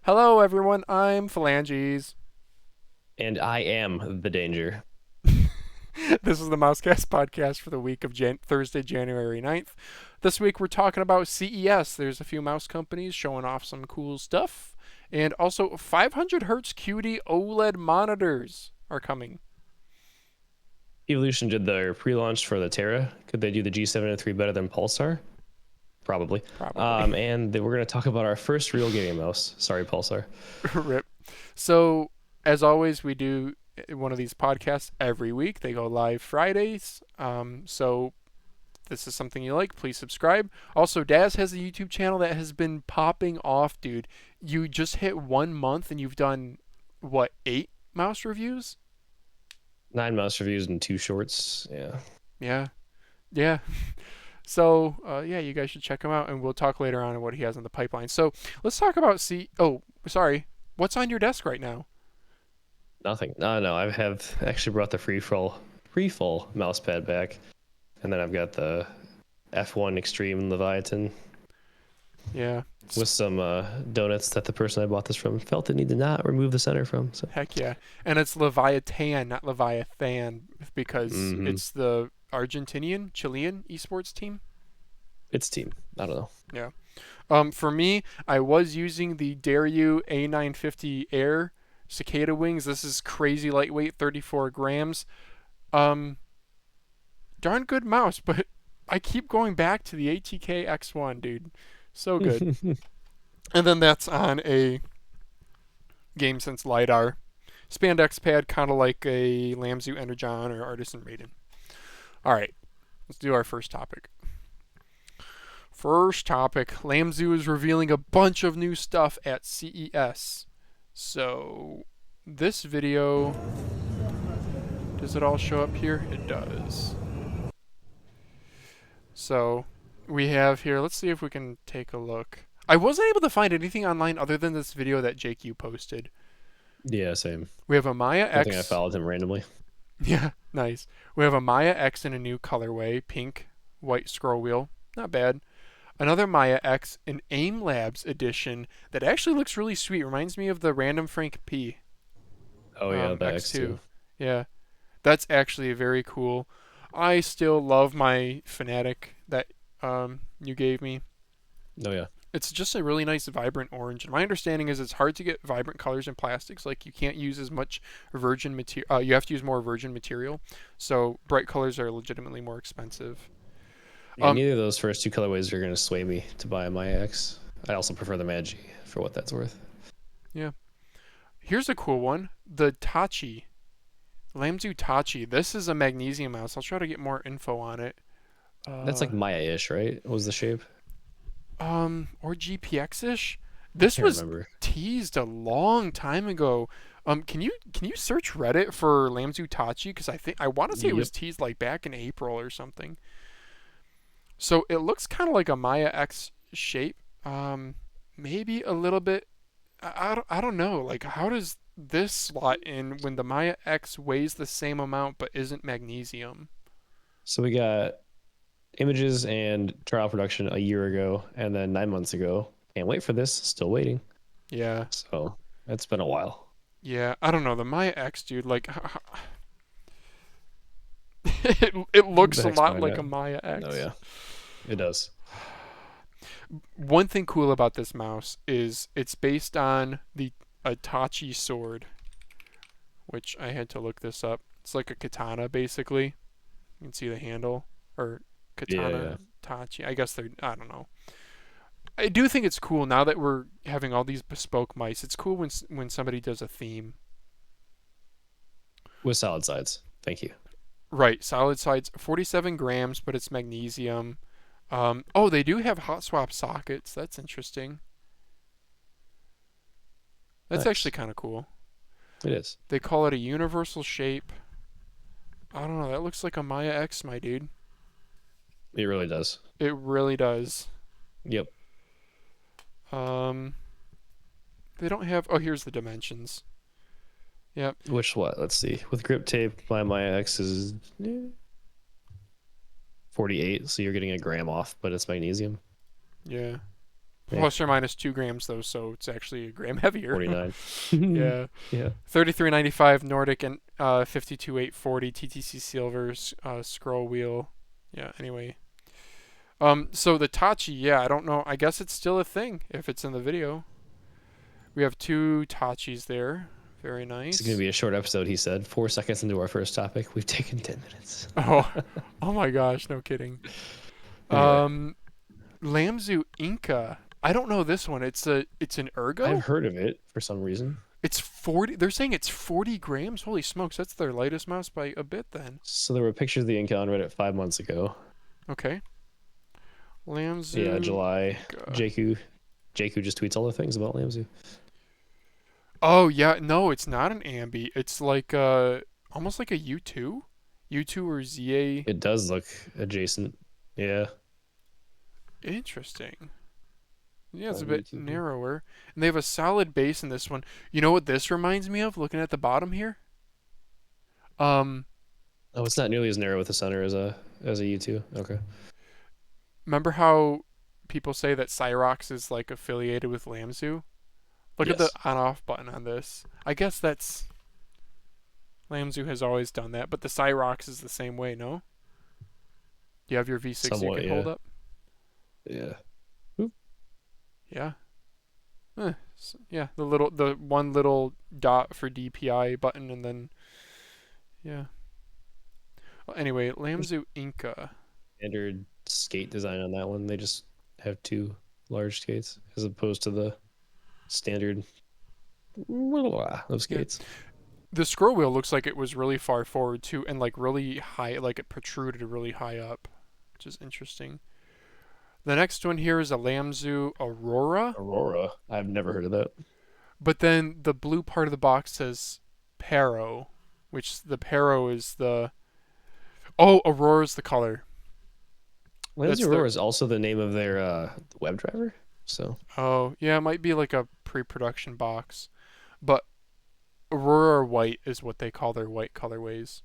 Hello, everyone. I'm Phalanges. And I am the danger. This is the MouseCast podcast for the week of Thursday, January 9th. This week we're talking about CES. There's a few mouse companies showing off some cool stuff. And also 500 hertz QD-OLED monitors are coming. Evolution did their pre-launch for the Terra. Could they do the G703 better than Pulsar? Probably. Probably. And we're going to talk about our first real gaming mouse. Sorry, Pulsar. Rip. So, as always, we do one of these podcasts every week. They go live Fridays. So this is something you like, please subscribe. Also, Daz has a YouTube channel that has been popping off, dude. You just hit 1 month and you've done, what, 8 mouse reviews? 9 mouse reviews and 2 shorts. Yeah. Yeah. Yeah. So, yeah, you guys should check him out, and we'll talk later on what he has in the pipeline. So, let's talk about Oh, sorry. What's on your desk right now? Nothing. No. I have actually brought the free fall mouse pad back. And then I've got the F1 Extreme Leviathan Yeah. with some donuts that the person I bought this from felt the need to not remove the center from. So. Heck yeah. And it's Leviathan, not Leviathan, because it's the Chilean esports team. It's team. I don't know. Yeah. For me, I was using the Daru A950 Air cicada wings. This is crazy lightweight, 34 grams. Um, Darn good mouse, but I keep going back to the ATK X1, dude. So good. And then that's on a GameSense LiDAR spandex pad, kind of like a Lamzu Energon or Artisan Raiden. All right, let's do our first topic. First topic, Lamzu is revealing a bunch of new stuff at CES. So, this video, does it all show up here? It does. So, we have here, let's see if we can take a look. I wasn't able to find anything online other than this video that Jake you posted. Yeah, same. We have a Maya I think I X. followed him randomly. Yeah, nice. We have a Maya X in a new colorway, pink, white scroll wheel. Not bad. Another Maya X, an AIM Labs edition that actually looks really sweet. Reminds me of the Random Frank P. Oh yeah, the X2. X2. Yeah, that's actually very cool. I still love my Fanatic that you gave me. Oh yeah. It's just a really nice vibrant orange. And my understanding is it's hard to get vibrant colors in plastics. Like you can't use as much virgin material. You have to use more virgin material. So bright colors are legitimately more expensive. Yeah, neither of those first two colorways are going to sway me to buy my X. I also prefer the Magi for what that's worth. Yeah. Here's a cool one. The Tachi. Lamzu Tachi. This is a magnesium mouse. I'll try to get more info on it. That's like Maya-ish, right? What was the shape? Or GPX-ish. This Can't was remember. teased a long time ago. Can you search Reddit for Lamzu Tachi? Because I want to say it was Yep. teased like back in April or something. So it looks kind of like a Maya X shape. Maybe a little bit. I don't know. Like, how does this slot in when the Maya X weighs the same amount but isn't magnesium? So we got images and trial production a year ago, and then 9 months ago. Can't wait for this. Still waiting. Yeah, So it's been a while. yeah. I don't know. The Maya X, dude. Like, it looks The a heck's lot behind like that? a Maya Oh X. yeah, it does. One thing cool about this mouse is it's based on the Tachi sword, which I had to look this up. It's like a katana, basically. You can see the handle, or Yeah, yeah. katana Tachi. I guess they're. I don't know. I do think it's cool now that we're having all these bespoke mice. It's cool when somebody does a theme. With solid sides. Thank you. Right, solid sides, 47 grams, but it's magnesium. Oh, they do have hot swap sockets. That's interesting. That's actually Nice. kind of cool. It is. They call it a universal shape. I don't know. That looks like a Maya X, my dude. It really does. It really does. Yep. Um, they don't have. Oh, here's the dimensions. Yep. Which what? Let's see. With grip tape, my X is 48, so you're getting a gram off, but it's magnesium. Yeah. Yeah, plus or minus 2 grams though, so it's actually a gram heavier. 49. Yeah. Yeah. 3395 Nordic and 52840 TTC Silvers scroll wheel. Yeah. Anyway. So the Tachi, yeah, I don't know. I guess it's still a thing if it's in the video. We have two Tachis there. Very It's going to nice. be a short episode, he said. 4 seconds into our first topic. We've taken 10 minutes. Oh, oh my gosh, no kidding. Anyway, Um, Lamzu Inca. I don't know this one. It's an I've ergo. heard of it for some reason. It's 40. They're saying it's 40 grams. Holy smokes, that's their lightest mouse by a bit then. So there were pictures of the Inca on Reddit 5 months ago. Okay. Yeah, Lamzu July. Inca. Jakku just tweets all the things about Lamzu. Oh yeah, no, it's not an ambi. It's like almost like a U2, U2 or ZA. It does look adjacent. Yeah. Interesting. Yeah, it's a On bit YouTube here. narrower, and they have a solid base in this one. You know what this reminds me of? Looking at the bottom here. Um, Oh, it's not nearly as narrow with the center as a U2. Okay. remember how people say that Cyrox is like affiliated with Lamzu? Look at the Yes. on-off button on this. I guess that's Lamzu has always done that, but the Cyrox is the same way. No? Do you have your V6 you Somewhat, can hold yeah. up? Yeah. Yeah. Yeah, the one little dot for DPI button, and then yeah. Well, anyway, Lamzu Inca. Standard skate design on that one. They just have two large skates as opposed to the standard of Yeah, skates. the scroll wheel looks like it was really far forward too, and like really high, like it protruded really high up, which is interesting. The next one here is a Lamzu Aurora, Aurora. I've never heard of that. but then the blue part of the box says Pero, which the Pero is the Aurora's the color. Lamzu That's their Aurora is also the name of their WebDriver. So Oh, yeah, it might be like a pre-production box. But Aurora White is what they call their white colorways.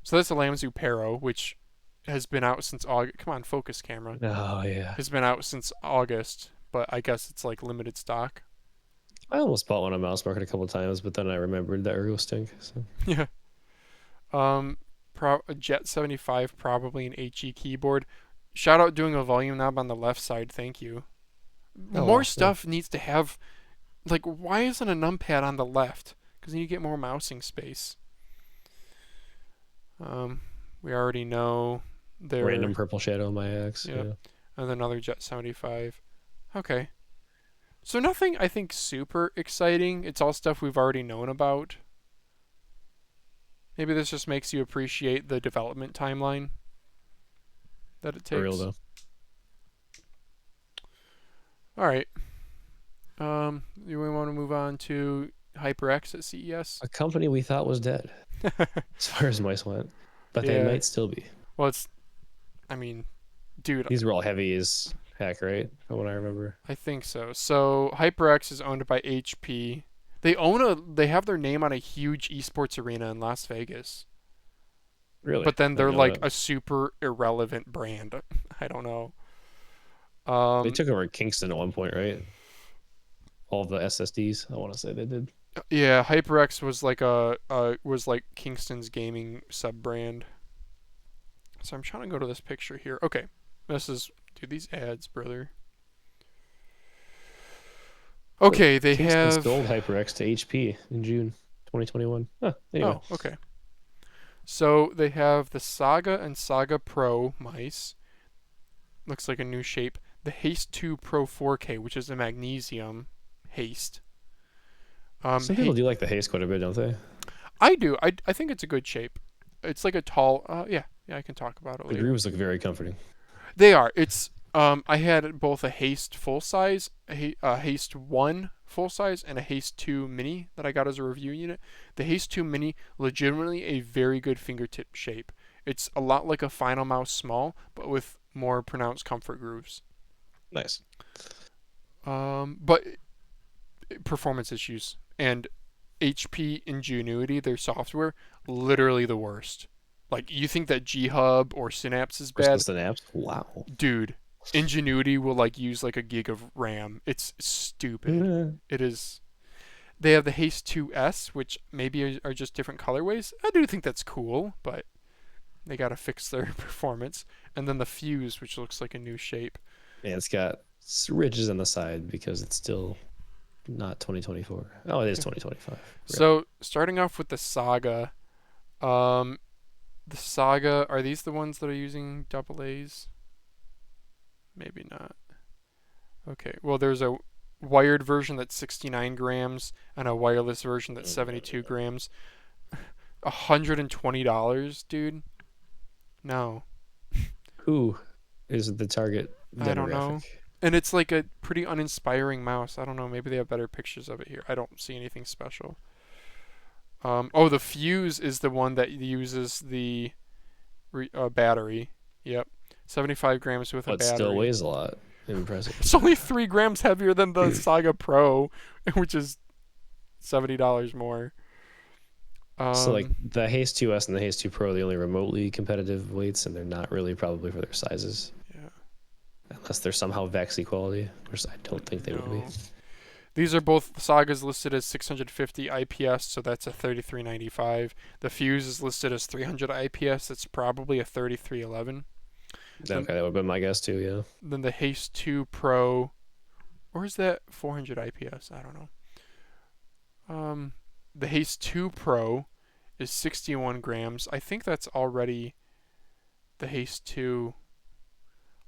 So that's a Lamzu Pero, which has been out since August. Come on, focus camera. oh yeah. Has been out since August, but I guess it's like limited stock. I almost bought one on Mouse Market a couple of times, but then I remembered that Ergo stink. So Yeah. A Jet 75, probably an HE keyboard. Shout out doing a volume knob on the left side. Thank you. oh More well, yeah. stuff needs to have, like, why isn't a numpad on the left? Because you get more mousing space. Um, we already know Random there. purple shadow on my axe. Yep. Yeah. And then another Jet 75. Okay. So nothing I think super exciting. It's all stuff we've already known about. Maybe this just makes you appreciate the development timeline that it For real takes. though. All right. Do we want to move on to HyperX at CES? A company we thought was dead, as far as mice went, but they Yeah. might still be. Well, I mean, dude, These were all heavy as heck, right? From what I remember. I think so. So HyperX is owned by HP. They have their name on a huge esports arena in Las Vegas. Really? But then I didn't they're know like that. a super irrelevant brand. I don't know. They Um, took over Kingston at one point, right? All the SSDs. I want to say they did. yeah, HyperX was like was like Kingston's gaming sub brand. So I'm trying to go to this picture here. Okay, this is dude these ads, brother. Wait, Okay, they Kingston have. sold HyperX to HP in June 2021. Huh, anyway, Oh, okay. So they have the Saga and Saga Pro mice. Looks like a new shape. The Haste 2 Pro 4K, which is a magnesium Haste. some people do like the haze quite a bit, don't they? I do. I think it's a good shape. It's like a tall. Yeah. I can talk about it The later. grooves look very comforting. They are. It's. I had both a Haste full size, a Haste 1 full size, and a Haste 2 mini that I got as a review unit. The Haste 2 mini, legitimately a very good fingertip shape. It's a lot like a finalmouse small, but with more pronounced comfort grooves. Nice. But performance issues and HP Ingenuity, their software, literally the worst. Like you think that G Hub or Synapse is Versus the bad, Synapse. Wow. dude. Ingenuity will like use like a gig of RAM. It's stupid. Yeah. It is. They have the Haste 2S, which maybe are just different colorways. I do think that's cool, but they gotta fix their performance. And then the Fuse, which looks like a new shape. It's got ridges on the side because it's still not 2024. Oh, it is 2025. So starting off with the Saga, um, the Saga, are these the ones that are using double A's? Maybe not. Okay, well there's a wired version that's 69 grams and a wireless version that's 72 grams. $120, dude. No, Who is the target I don't know. demographic? And it's like a pretty uninspiring mouse. I don't know. Maybe they have better pictures of it here. I don't see anything special. Oh, the Fuse is the one that uses the battery. Yep. 75 grams with a But still battery. weighs a lot. Impressive. It's only 3 grams heavier than the Saga Pro, which is $70 more. So like Um, the Haste 2S and the Haste 2 Pro are the only remotely competitive weights, and they're not really probably for their sizes, yeah. unless they're somehow VEX equality, which I don't think they would be. No. These are both Sagas listed as 650 IPS, so that's a 3395. The Fuse is listed as 300 IPS, that's probably a 3311. Okay, that would have been my guess too. Yeah. Then the Haste 2 Pro, or is that 400 IPS? I don't know. The Haste 2 Pro is 61 grams. I think that's already the Haste 2.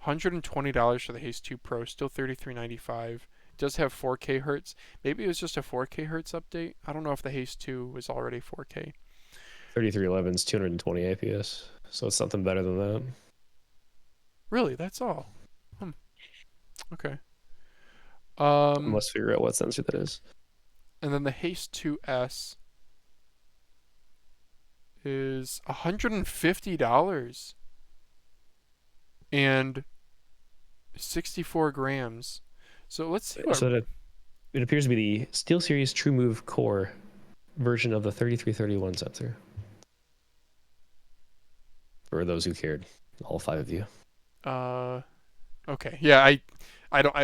$120 for the Haste 2 Pro, still 3395. It does have 4K hertz. Maybe it was just a 4K hertz update. I don't know if the Haste 2 was already 4K. 3311 is 220 APS, so it's something better than that. Really, that's all. Okay. I must figure out what sensor that is. And then the Haste 2S is $150 and 64 grams. So let's see what. So it appears to be the SteelSeries TrueMove Core version of the 3331 sensor. For those who cared, all 5 of you. Okay. Yeah, I don't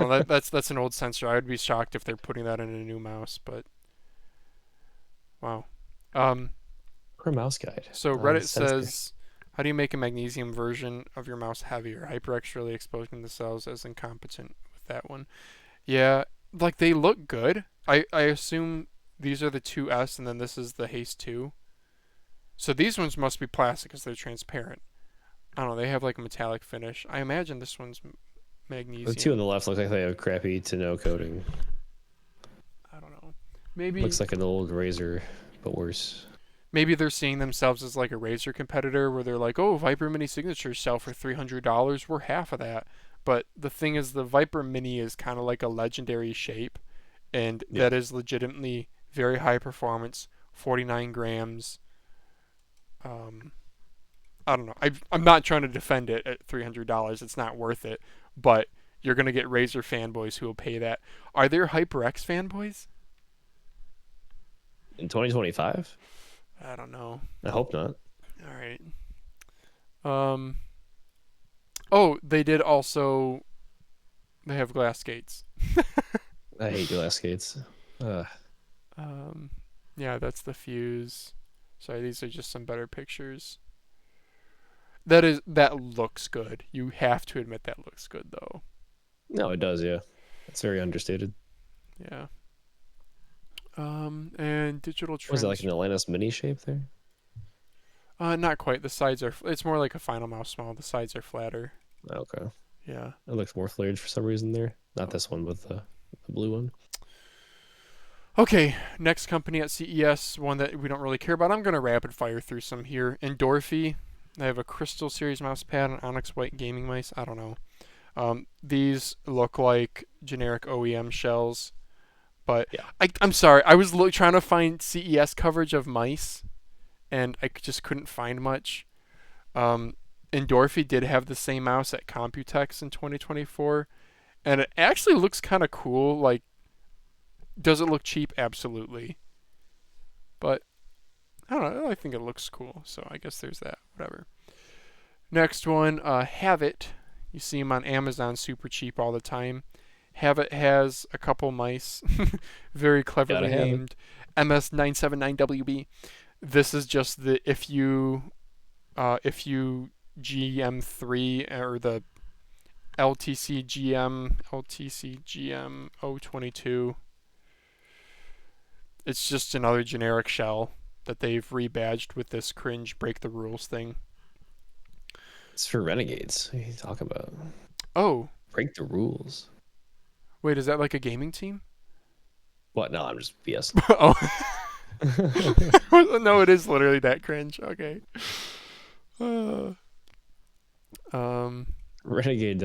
know. That's an old sensor. I would be shocked if they're putting that in a new mouse, but wow. Or mouse guide. So Reddit Sensor. says, how do you make a magnesium version of your mouse heavier? HyperX really exposing themselves as incompetent with that one. Yeah, like they look good. I assume these are the 2S and then this is the Haste 2. So these ones must be plastic because they're transparent. I don't know. They have like a metallic finish. I imagine this one's magnesium. The 2 on the left look like they have crappy to no coating. I don't know. Maybe Looks like an old Razer, but worse. maybe they're seeing themselves as like a Razer competitor where they're like, oh, Viper Mini signatures sell for $300. We're half of that. But the thing is, the Viper Mini is kind of like a legendary shape, and Yeah. that is legitimately very high performance, 49 grams. I don't know. I'm not trying to defend it at $300. It's not worth it. But you're gonna get Razer fanboys who will pay that. Are there HyperX fanboys? In 2025? I don't know. I hope not. All right. Oh, they did also. They have glass gates. I hate glass skates. Yeah, that's the Fuse. Sorry, these are just some better pictures. That looks good. You have to admit that looks good though. No, it does, yeah. It's very understated. Yeah. And digital Was trends. it like an Atlantis mini shape there? Not quite. The sides are. It's more like a finalmouse small. The sides are flatter. Okay. Yeah. It looks more flared for some reason there. Not this one, but the blue one. Okay, next company at CES, one that we don't really care about. I'm going to rapid fire through some here. ENDORFY. They have a Crystal Series mouse pad and Onyx White gaming mice. I don't know. These look like generic OEM shells, but Yeah. I'm sorry. I was trying to find CES coverage of mice, and I just couldn't find much. ENDORFY did have the same mouse at Computex in 2024, and it actually looks kind of cool. Like, does it look cheap? Absolutely. But I don't know. I think it looks cool. So I guess there's that. Whatever. Next one, Have It. You see them on Amazon super cheap all the time. It has a couple mice, very Gotta cleverly have it. named MS979WB. This is just the if you GM3 or the LTC GM 022. It's just another generic shell that they've rebadged with this cringe break the rules thing. It's for renegades. What are you talking about? Oh, Break the rules. wait, is that like a gaming team? What? No, I'm just BS. Oh, no, it is literally that cringe. Okay. Uh, um. Renegades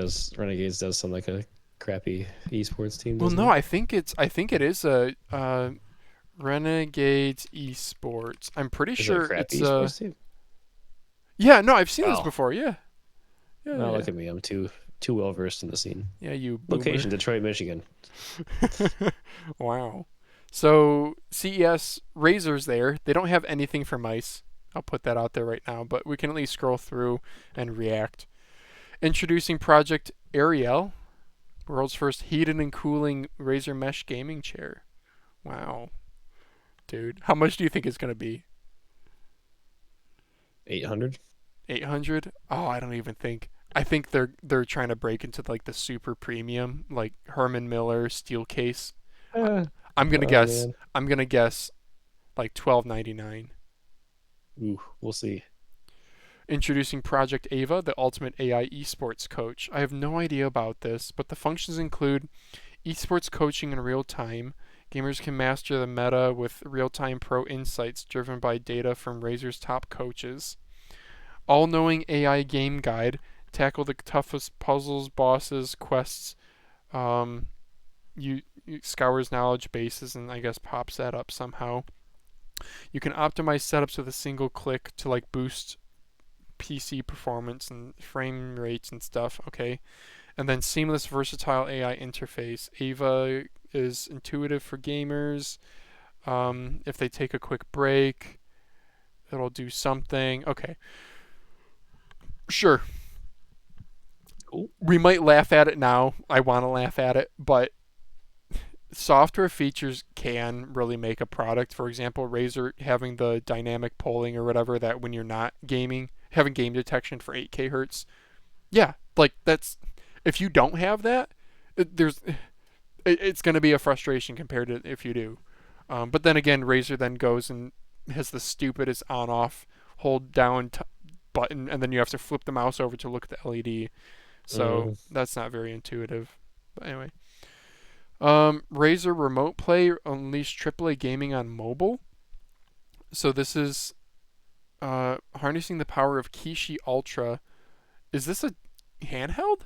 does sound like a crappy esports team, Well, doesn't no, it? I think it is a Renegades Esports. I'm pretty Is it a sure crappy it's esports team? yeah. No, I've seen this Oh, before. Yeah. Yeah. no, Yeah. look at me. I'm too well versed in the scene. Yeah. You boomer. Location: Detroit, Michigan. Wow. So CES Razer's there. They don't have anything for mice. I'll put that out there right now, but we can at least scroll through and react. Introducing Project Ariel, world's first heated and cooling Razer mesh gaming chair. Wow, dude. How much do you think it's gonna be? 800. 800? Oh, I don't even think. I think they're trying to break into like the super premium, like Herman Miller steel case. I- Uh, I'm gonna oh guess. man. I'm gonna guess like 12.99. Ooh, we'll see. Introducing Project Ava, the ultimate AI esports coach. I have no idea about this, but the functions include esports coaching in real time. Gamers can master the meta with real time pro insights driven by data from Razer's top coaches. All knowing AI game guide. Tackle the toughest puzzles, bosses, quests. Um, you scours knowledge bases and I guess pops that up somehow. You can optimize setups with a single click to like boost PC performance and frame rates and stuff. Okay, and then seamless, versatile AI interface. Ava is intuitive for gamers. If they take a quick break, it'll do something. Okay, sure. Cool. We might laugh at it now. I want to laugh at it, but software features can really make a product. For example, Razer having the dynamic polling or whatever that when you're not gaming, having game detection for 8K hertz. Yeah, like that's if you don't have that, it's going to be a frustration compared to if you do. But then again, Razer then goes and has the stupidest on-off hold down button, and then you have to flip the mouse over to look at the LED. So Mm, that's not very intuitive. But anyway, Razer Remote Play unleashed AAA gaming on mobile. So this is harnessing the power of Kishi Ultra. Is this a handheld,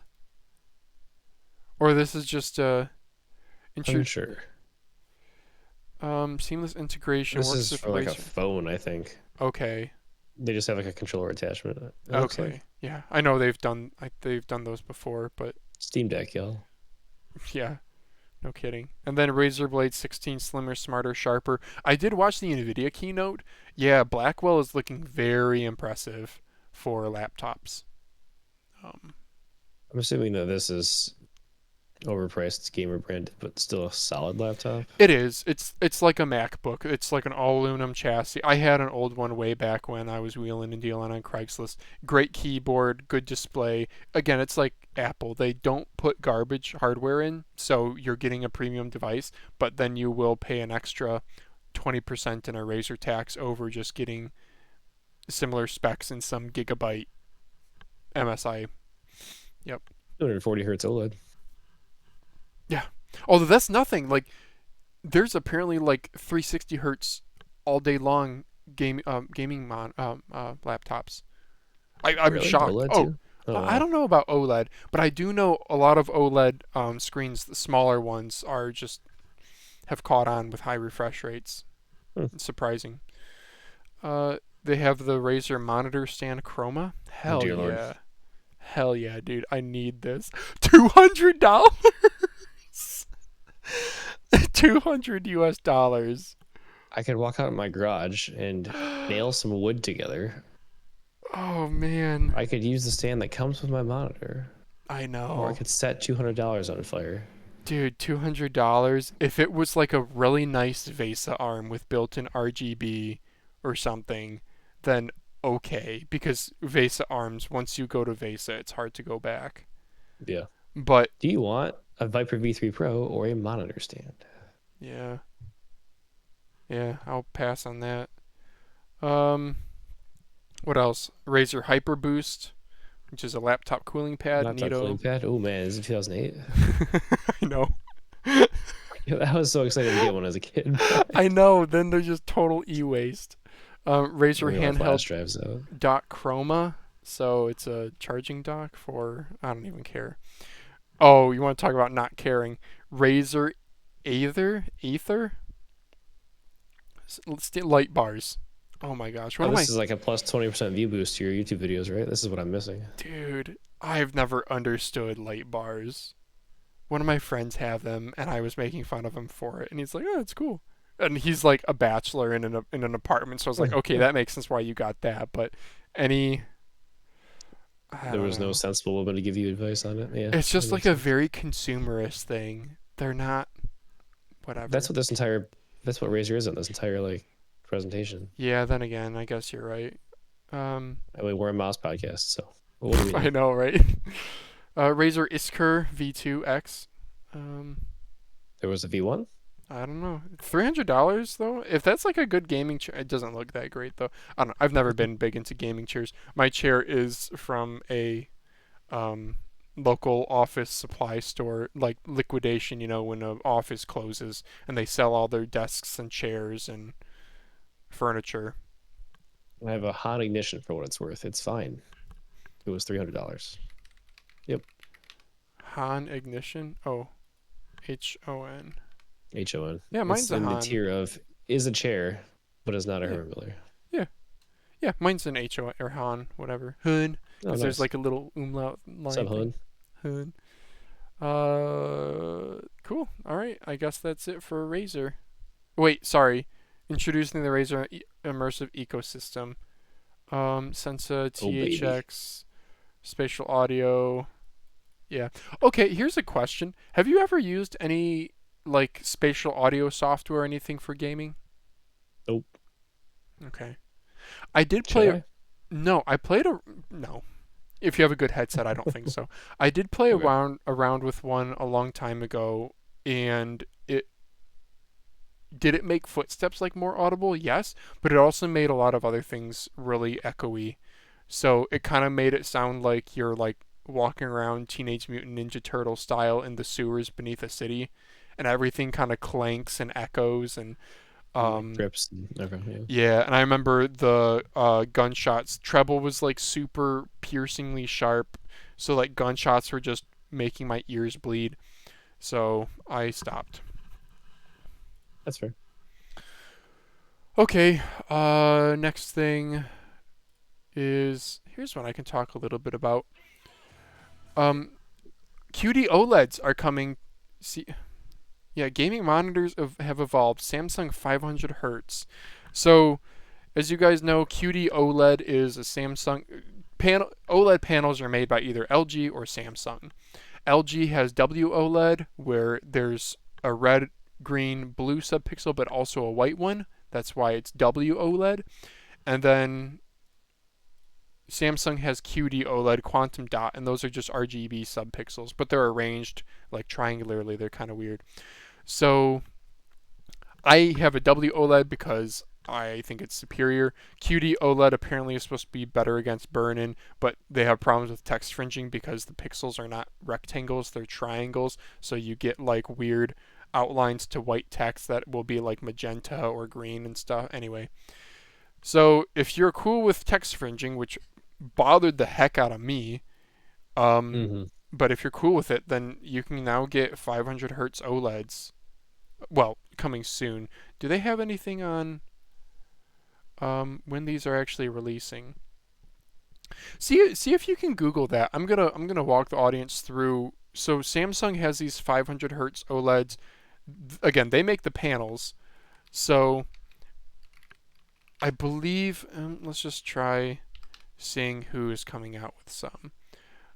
or this is just intru- unsure. seamless integration This works is with for like a Razer? phone, I think. Okay, They just have like a controller attachment. It looks okay, like yeah. I know they've done those before, but Steam Deck, y'all. yeah, no kidding. And then Razer Blade 16 slimmer, smarter, sharper. I did watch the Nvidia keynote. Yeah, Blackwell is looking very impressive for laptops. Um, I'm assuming that this is overpriced gamer brand, but still a solid laptop. It is. It's like a MacBook. It's like an all aluminum chassis. I had an old one way back when I was wheeling and dealing on Craigslist. Great keyboard, good display. Again, it's like Apple. They don't put garbage hardware in, so you're getting a premium device, but then you will pay an extra 20% in a Razer tax over just getting similar specs and some gigabyte MSI. Yep. 240 hertz OLED. Yeah. Although that's nothing. Like there's apparently like 360 hertz all day long gaming laptops. I'm Really? shocked. OLED Oh, too? Oh I wow. don't know about OLED, but I do know a lot of OLED screens. The smaller ones are just have caught on with high refresh rates. Hmm. It's surprising. They have the Razer monitor stand Chroma. Oh Hell dear lord. yeah. Hell yeah, dude. I need this. $200. $200 US. I could walk out in my garage and nail some wood together. Oh man. I could use the stand that comes with my monitor. I Or I know. could set $200 on fire. Dude, $200. If it was like a really nice VESA arm with built-in RGB or something, then okay. Because VESA arms, once you go to VESA, it's hard to go back. Yeah. But Do you want a Viper V3 Pro or a monitor stand? yeah, yeah, I'll pass on that. Um, what else? Razer Hyper Boost, which is a laptop cooling pad. Laptop cooling Neato. pad. Oh man, is it 2008? I know. I was so excited to get one as a kid. I know. Then they're just total e-waste. Razer Bring all our handheld flash drives out. dock Chroma. So it's a charging dock for I don't even care. Oh, you want to talk about not caring? Razer Ether light bars. Oh my gosh, what Oh, am this I, is like a plus 20% view boost to your YouTube videos, right? This is what I'm missing. dude? I've never understood light bars. One of my friends have them, and I was making fun of him for it, and he's like, "Oh, it's cool." And he's like a bachelor in an apartment, so I was like, "Okay, that makes sense why you got that." But any, I There don't was no know. sensible woman to give you advice on it. Yeah, It's that just like makes a sense. very consumerist thing. They're not That's whatever. what this entire, that's what Razer is in this entire like presentation. Yeah, then again, I guess you're right. Um, I mean, we're a mouse podcast, so what do we I need? know, right? Razer Iskar V2X. Um, There was a V1. I don't know. $300 though. If that's like a good gaming chair, it doesn't look that great though. I don't know. I've never been big into gaming chairs. My chair is from a um, local office supply store, like liquidation. You know, when an office closes and they sell all their desks and chairs and furniture. I have a hot ignition for what it's worth. It's fine. It was $300. Yep, Han Ignition. Oh, HON. HON. Yeah, mine's It's a in the Han. tier of is a chair, but is not a Yeah, Herman Miller. yeah, yeah. Mine's an HO or Han, whatever. Hun, Oh, because there's nice. like a little umlaut line Sub thing. Hun. Hun. Cool. All right. I guess that's it for Razer. Wait, sorry. Introducing the Razer immersive ecosystem. Sensa, Oh baby. THX, spatial audio. Yeah. Okay. Here's a question. Have you ever used any like spatial audio software or anything for gaming? Nope. Okay. I did Should play. I? No, I played a. No. If you have a good headset, I don't think so. I did play Okay. around with one a long time ago, and it did it make footsteps like more audible? Yes, but it also made a lot of other things really echoey. So it kind of made it sound like you're like walking around Teenage Mutant Ninja Turtle style in the sewers beneath a city, and everything kind of clanks and echoes and Like um drips. Okay. Yeah. yeah, and I remember the gunshots. Treble was like super piercingly sharp, so like gunshots were just making my ears bleed. So I stopped. That's fair. Okay, next thing is here's what I can talk a little bit about. Um, QD-OLEDs are coming. See, yeah, gaming monitors have evolved. Samsung 500 hertz. So as you guys know, QD-OLED is a Samsung panel. OLED panels are made by either LG or Samsung. LG has WOLED, where there's a red, green, blue subpixel, but also a white one. That's why it's WOLED. And then Samsung has QD-OLED, quantum dot, and those are just RGB subpixels, but they're arranged like triangularly. They're kind of weird. So I have a WOLED because I think it's superior. QD OLED apparently is supposed to be better against burn-in, but they have problems with text fringing because the pixels are not rectangles, they're triangles, so you get like weird outlines to white text that will be like magenta or green and stuff. Anyway, so if you're cool with text fringing, which bothered the heck out of me, um, Mm-hmm. but if you're cool with it, then you can now get 500 hertz OLEDs. Well, coming soon. Do they have anything on when these are actually releasing? See if you can Google that. I'm gonna walk the audience through. So Samsung has these 500 hertz OLEDs. Again, they make the panels. So I believe let's just try seeing who is coming out with some.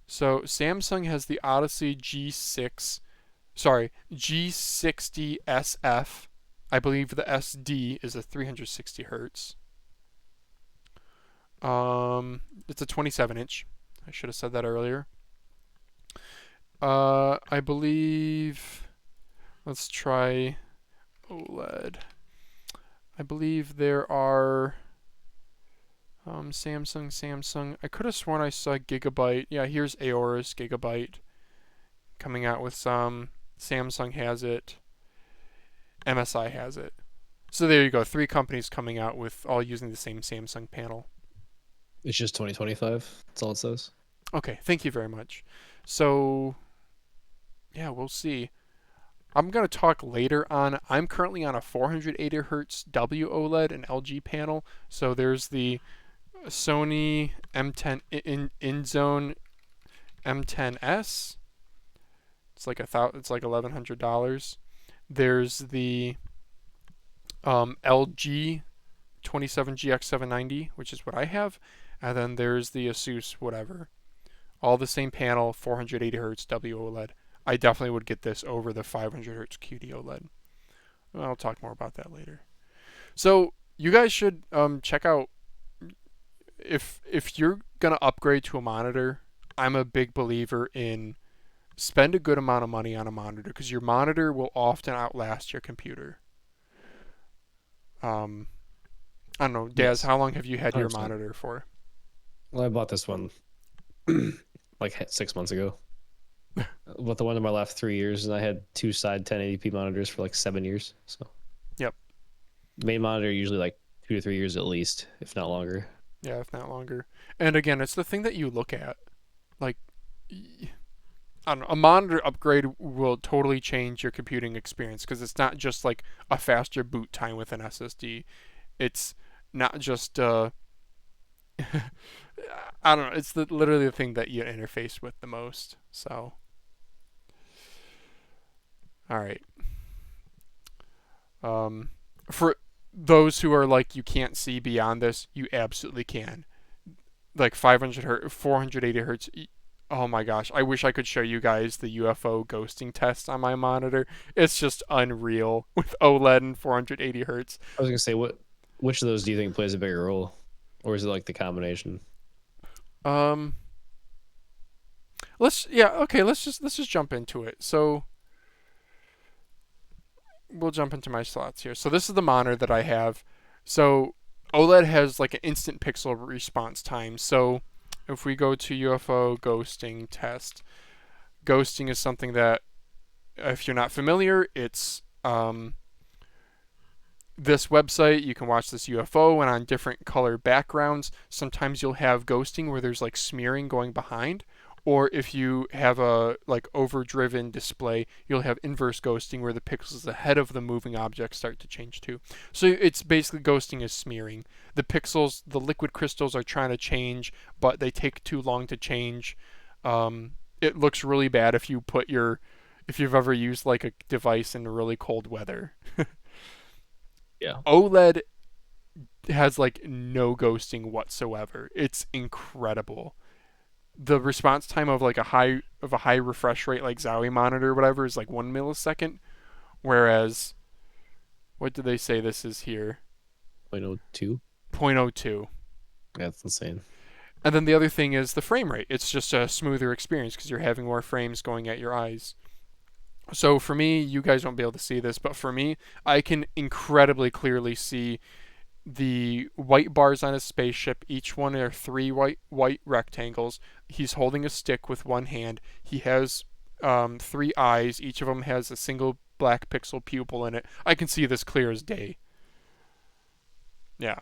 So Samsung has the Odyssey G6, sorry, G60 SF. I believe the SD is a 360 hertz. It's a 27 inch. I should have said that earlier. I believe. Let's try OLED. I believe there are Samsung. I could have sworn I saw Gigabyte. Yeah, here's Aorus Gigabyte coming out with some. Samsung has it. MSI has it. So there you go. Three companies coming out with all using the same Samsung panel. It's just 2025. That's all it says. Okay, thank you very much. So yeah, we'll see. I'm going to talk later on. I'm currently on a 480 hertz WOLED and LG panel. So there's the Sony M10 InZone M10s. It's like $1,100. There's the LG 27GX790, which is what I have, and then there's the ASUS whatever. All the same panel, 480 hertz WOLED. I definitely would get this over the 500 hertz QD-OLED. I'll talk more about that later. So you guys should check out if you're gonna upgrade to a monitor. I'm a big believer in spend a good amount of money on a monitor because your monitor will often outlast your computer. Um, I don't know, Daz. Yes, How long have you had your 100%. monitor for? Well, I bought this one like 6 months ago. But the one in my last 3 years, and I had two side 1080p monitors for like 7 years. So Yep. main monitor usually like 2 to 3 years at least, if not longer. Yeah, if not longer. And again, it's the thing that you look at. Like, I don't know, a monitor upgrade will totally change your computing experience because it's not just like a faster boot time with an SSD. It's not just I don't know. It's literally the thing that you interface with the most. So, all right. For those who are like you can't see beyond this, you absolutely can. Like 500 hertz, 480 hertz. Oh my gosh, I wish I could show you guys the UFO ghosting test on my monitor. It's just unreal with OLED and 480 hertz. I was gonna say, which of those do you think plays a bigger role, or is it like the combination? Um, let's just jump into it. So we'll jump into my slots here. So this is the monitor that I have. So OLED has like an instant pixel response time. So if we go to UFO ghosting test, ghosting is something that, if you're not familiar, it's this website. You can watch this UFO and on different color backgrounds. Sometimes you'll have ghosting where there's like smearing going behind. Or if you have a like overdriven display, you'll have inverse ghosting where the pixels ahead of the moving object start to change too. So it's basically ghosting is smearing. The pixels, the liquid crystals are trying to change, but they take too long to change. It looks really bad if you've ever used like a device in really cold weather. Yeah. OLED has like no ghosting whatsoever. It's incredible. The response time of like a high refresh rate like Zowie monitor or whatever is like 1 millisecond, whereas what did they say this is here? 0.02. zero point 0.02. That's insane. And then the other thing is the frame rate. It's just a smoother experience because you're having more frames going at your eyes. So for me, you guys won't be able to see this, but for me, I can incredibly clearly see the white bars on his spaceship. Each one are three white rectangles. He's holding a stick with one hand. He has three eyes. Each of them has a single black pixel pupil in it. I can see this clear as day. Yeah.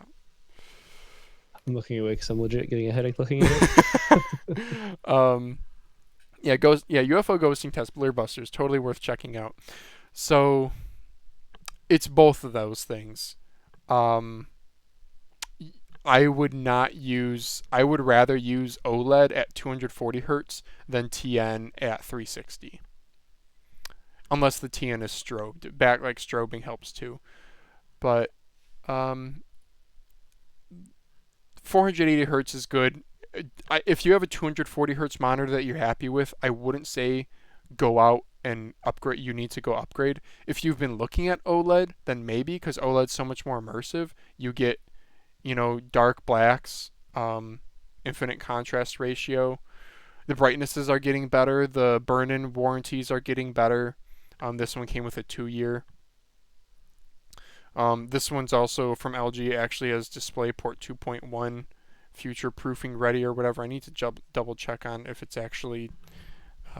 I'm looking away because I'm legit getting a headache looking at it. Yeah, UFO ghosting test Blur Busters, totally worth checking out. So it's both of those things. Um, I would rather use OLED at 240 hertz than TN at 360. Unless the TN is strobed. Backlight strobing helps too. But 480 hertz is good. if you have a 240 hertz monitor that you're happy with, I wouldn't say go out and upgrade. You need to go upgrade. If you've been looking at OLED, then maybe, because OLED's so much more immersive. You get, dark blacks, infinite contrast ratio. The brightnesses are getting better. The burn-in warranties are getting better. This one came with a 2-year. This one's also from LG. It actually has DisplayPort 2.1, future proofing ready or whatever. I need to double check on if it's actually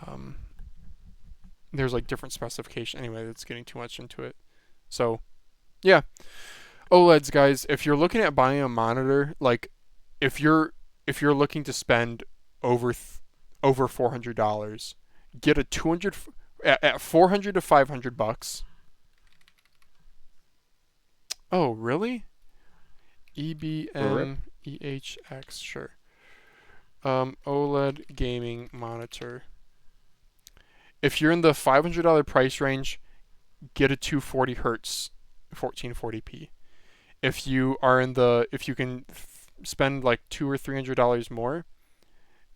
um, there's like different specification. Anyway, that's getting too much into it. So yeah, OLEDs, guys. If you're looking at buying a monitor, like if you're looking to spend over $400, get a 200 at 400 to $500. Oh, really? Rip. EBMEHX, sure. OLED gaming monitor. If you're in the $500 price range, get a 240 hertz 1440p. If you can spend like $200 or $300 more,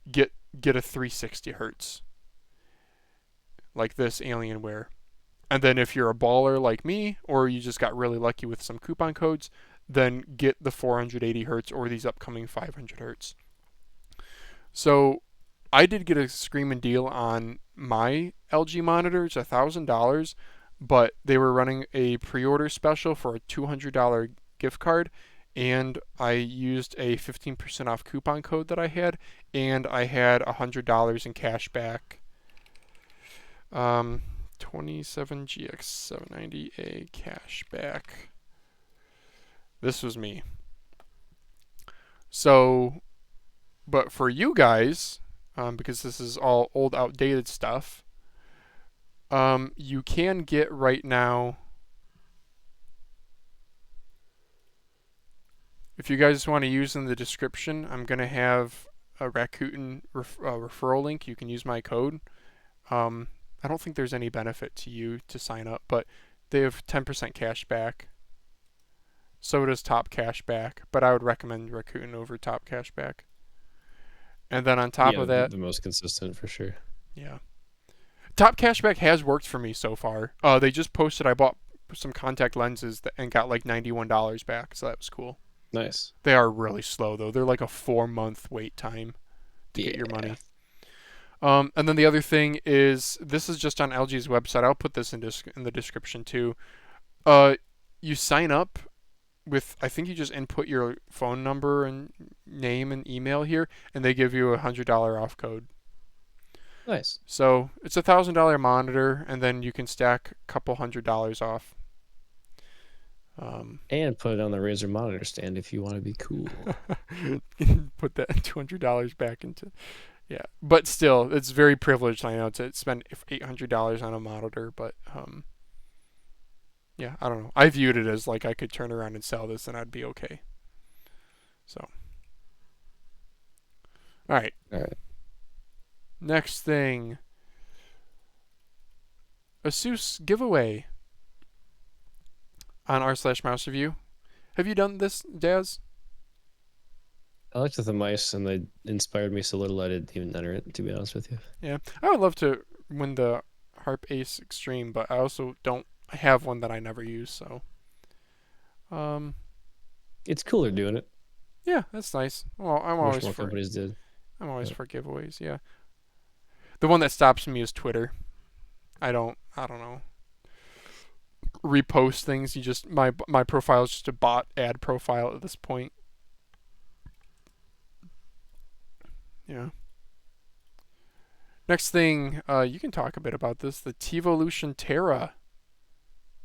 get a 360 hertz, like this Alienware. And then if you're a baller like me, or you just got really lucky with some coupon codes, then get the 480 hertz or these upcoming 500 hertz. So I did get a screaming deal on my LG monitors, $1,000, but they were running a pre-order special for a $200 gift card, and I used a 15% off coupon code that I had, and I had $100 in cash back. 27GX 790A cash back. This was me. So, but for you guys, because this is all old, outdated stuff, you can get right now. If you guys want to use in the description, I'm gonna have a Rakuten referral link. You can use my code. I don't think there's any benefit to you to sign up, but they have 10% cash back. So does Top Cashback, but I would recommend Rakuten over Top Cashback. And then on top Yeah, of that, the most consistent for sure. yeah, Top Cashback has worked for me so far. They just posted I bought some contact lenses and got like $91 back, so that was cool. Nice. They are really slow though. They're like a 4-month wait time to get your Yeah. money. And then the other thing is, this is just on LG's website. I'll put this in the description too. You sign up with, I think you just input your phone number and name and email here, and they give you $100 off code. Nice. So it's $1,000 monitor, and then you can stack a couple $100 off. And put it on the Razer monitor stand if you want to be cool. Put that $200 back into. Yeah, but still, it's very privileged, I know, to spend $800 on a monitor, but yeah, I don't know. I viewed it as like I could turn around and sell this and I'd be okay. So, all right. All right. Next thing, ASUS Giveaway on r/mousereview. Have you done this, Daz? I looked at the mice and they inspired me so little I didn't even enter it, to be honest with you. Yeah, I would love to win the Harp Ace Extreme, but I also don't have one that I never use, so It's cooler doing it. yeah, that's nice. Well, Wish more companies did. I'm always But for giveaways. Yeah, the one that stops me is Twitter. I don't know, repost things. You just my profile is just a bot ad profile at this point. Yeah. Next thing, you can talk a bit about this. The Teevolution Terra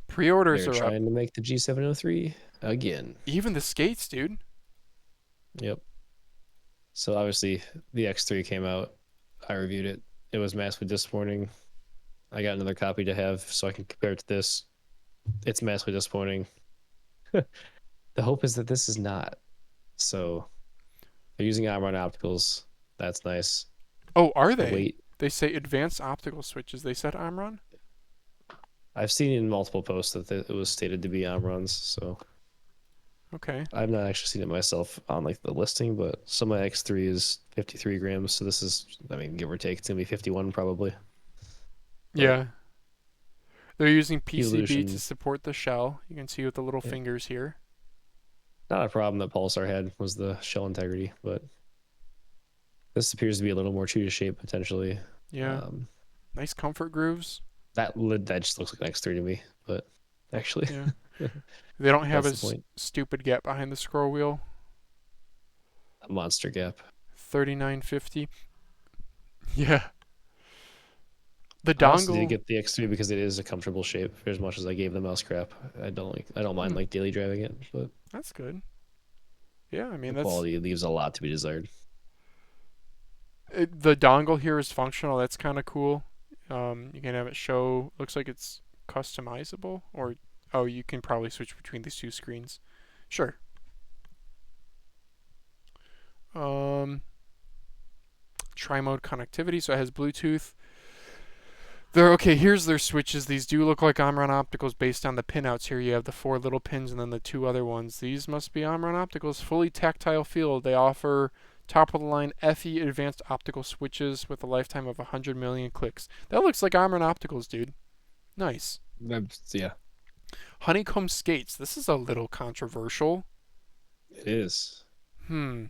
pre-orders they're are up. trying to make the G703 again. Even the skates, dude. Yep. So obviously the X3 came out. I reviewed it. It was massively disappointing. I got another copy to have so I can compare it to this. It's massively disappointing. The hope is that this is not. So they're using Omron opticals. That's nice. Oh, are The they? weight. They say advanced optical switches. They said Omron? I've seen in multiple posts that it was stated to be Omrons. So Okay. I've not actually seen it myself on like the listing, but so my X3 is 53 grams, so this is, I mean, give or take, it's gonna be 51 probably. But Yeah. They're using PCB to Teevolution, support the shell. You can see with the little yeah, fingers here. not a problem that Pulsar had was the shell integrity, but this appears to be a little more true to shape potentially. Yeah. Um, Nice comfort grooves. that lid that just looks like an X3 to me, but actually, Yeah. They don't have that's the a point. stupid gap behind the scroll wheel. A monster gap. 3950. Yeah. The I also did dongle. get the X3 because it is a comfortable shape. For as much as I gave the mouse crap, I don't mind Hmm, like daily driving it, but that's good. Yeah, I mean the that's quality leaves a lot to be desired. the dongle here is functional. That's kind of cool. You can have it show. Looks like it's customizable, or oh, you can probably switch between these two screens. Sure. Um, tri-mode connectivity, so it has Bluetooth. They're okay. Here's their switches. These do look like Omron opticals based on the pinouts here. You have the 4 little pins and then the 2 other ones. These must be Omron opticals. Fully tactile field. They offer top of the line FE advanced optical switches with a lifetime of 100 million clicks. That looks like Omron opticals, dude. Nice. Yeah, Honeycomb skates. This is a little controversial. it is Hmm.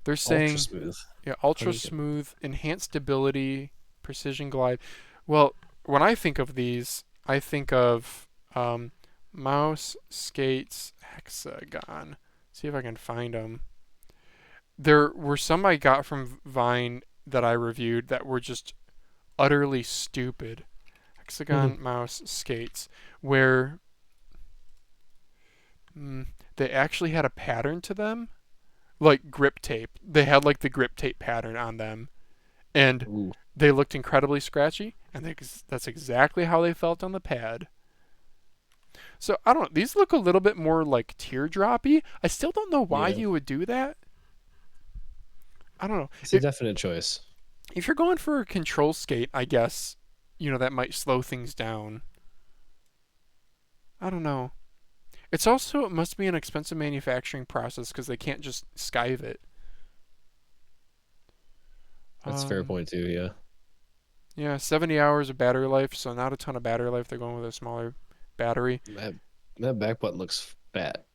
They're ultra saying, smooth. yeah, ultra Honeycomb. smooth, enhanced stability, precision glide. Well, when I think of these, I think of mouse skates hexagon. See if I can find them. There were some I got from Vine that I reviewed that were just utterly stupid. Hexagon mouse skates, where mm, they actually had a pattern to them, like grip tape. They had like the grip tape pattern on them, and Ooh, they looked incredibly scratchy, and that's exactly how they felt on the pad. So I don't know. These look a little bit more like teardroppy. I still don't know why yeah, you would do that. I don't know. it's a definite choice. If you're going for a control skate, I guess that might slow things down. I don't know. It must be an expensive manufacturing process because they can't just skive it. That's a fair Um, point too. Yeah, yeah, 70 hours of battery life, so not a ton of battery life. They're going with a smaller battery. that that back button looks fat.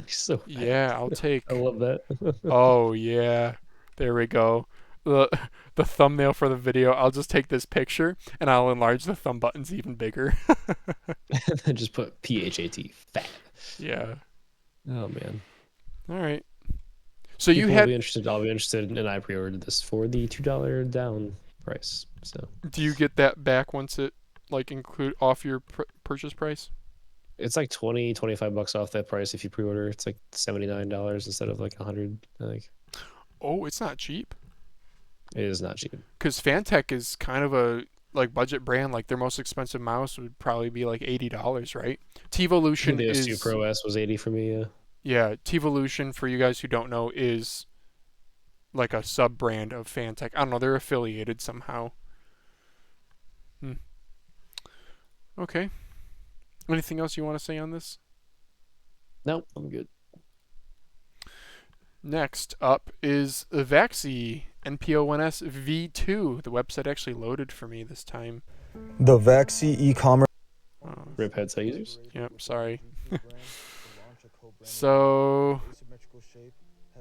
He's so fat. Yeah, I'll I take. love that. Oh yeah, there we go. The the thumbnail for the video. I'll just take this picture and I'll enlarge the thumb buttons even bigger. And then just put PHAT fat. Yeah. Oh man. All right. So you People will had. be interested. I'll be interested, and I pre-ordered this for the $2 down price. So Do you get that back once it like include off your purchase price? it's like 25 bucks off that price if you pre-order. It's like $79 instead of like 100. I think Oh, it's not cheap. it is not cheap. Because Fantech is kind of a like budget brand. Like their most expensive mouse would probably be like $80, right? I think Teevolution the S2 is Pro S was 80 for me. Yeah. yeah. Teevolution for you guys who don't know is like a sub brand of Fantech. I don't know. They're affiliated somehow. Hmm. Okay. Anything else you want to say on this? No, I'm good. Next up is the Vaxi NP01s V2. The website actually loaded for me this time. The Vaxi e-commerce. Oh, Rip headset users. yep, sorry. So,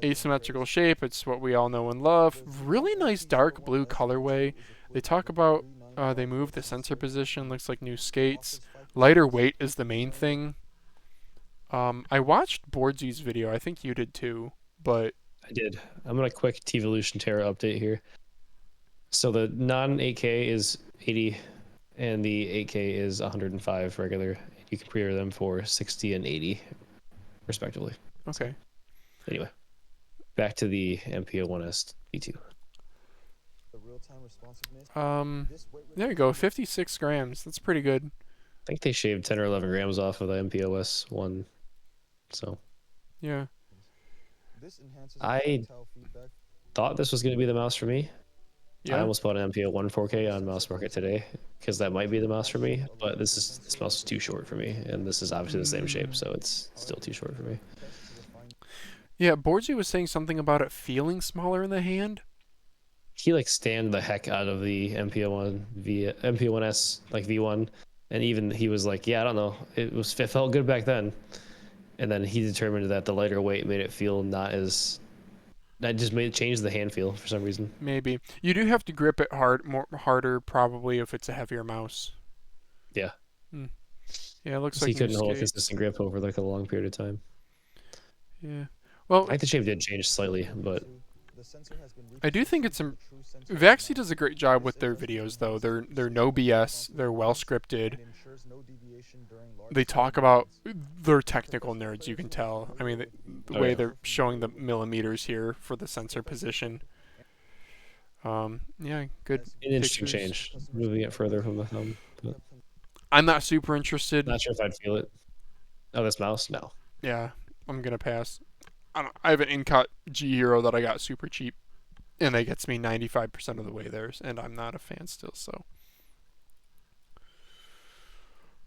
asymmetrical shape, it's what we all know and love. Really nice dark blue colorway. They talk about they move the sensor position, looks like new skates. Lighter weight is the main thing. I watched Boardsy's video, I think you did too, but I did. I'm gonna quick Teevolution Terra update here. So the non 8K is 80, and the 8K is 105 regular. You can pre-order them for 60 and 80, respectively. okay. Anyway, back to the NP01s V2. There you go, 56 grams. That's pretty good. I think they shaved 10 or 11 grams off of the MPOS one. So Yeah. I thought this was going to be the mouse for me. I Yeah. almost bought an MPO 4K on Mouse Market today because that might be the mouse for me. But this mouse is too short for me, and this is obviously the same shape, so it's still too short for me. Yeah, Borgi was saying something about it feeling smaller in the hand. He like stand the heck out of the MP01s like V1, and even he was like, yeah, I don't know, it felt good back then, and then he determined that the lighter weight made it feel not as that just made it change the hand feel for some reason. Maybe you do have to grip it more harder probably if it's a heavier mouse. Yeah, Hmm. Yeah, it looks so like he new couldn't hold a skates. consistent grip over like a long period of time. Yeah. I Well, think the shape did change slightly, but I do think it's Vaxi does a great job with their videos though. They're no BS. They're well scripted. They talk about they're technical nerds. You can tell. I mean, the oh way yeah, they're showing the millimeters here for the sensor position. Yeah, good an interesting pictures. change, moving it further from the thumb. But I'm not super interested. not sure if I'd feel it. Oh, this mouse? No. Yeah, I'm gonna pass. I have an Inca G Hero that I got super cheap, and that gets me 95% of the way there, and I'm not a fan still. So,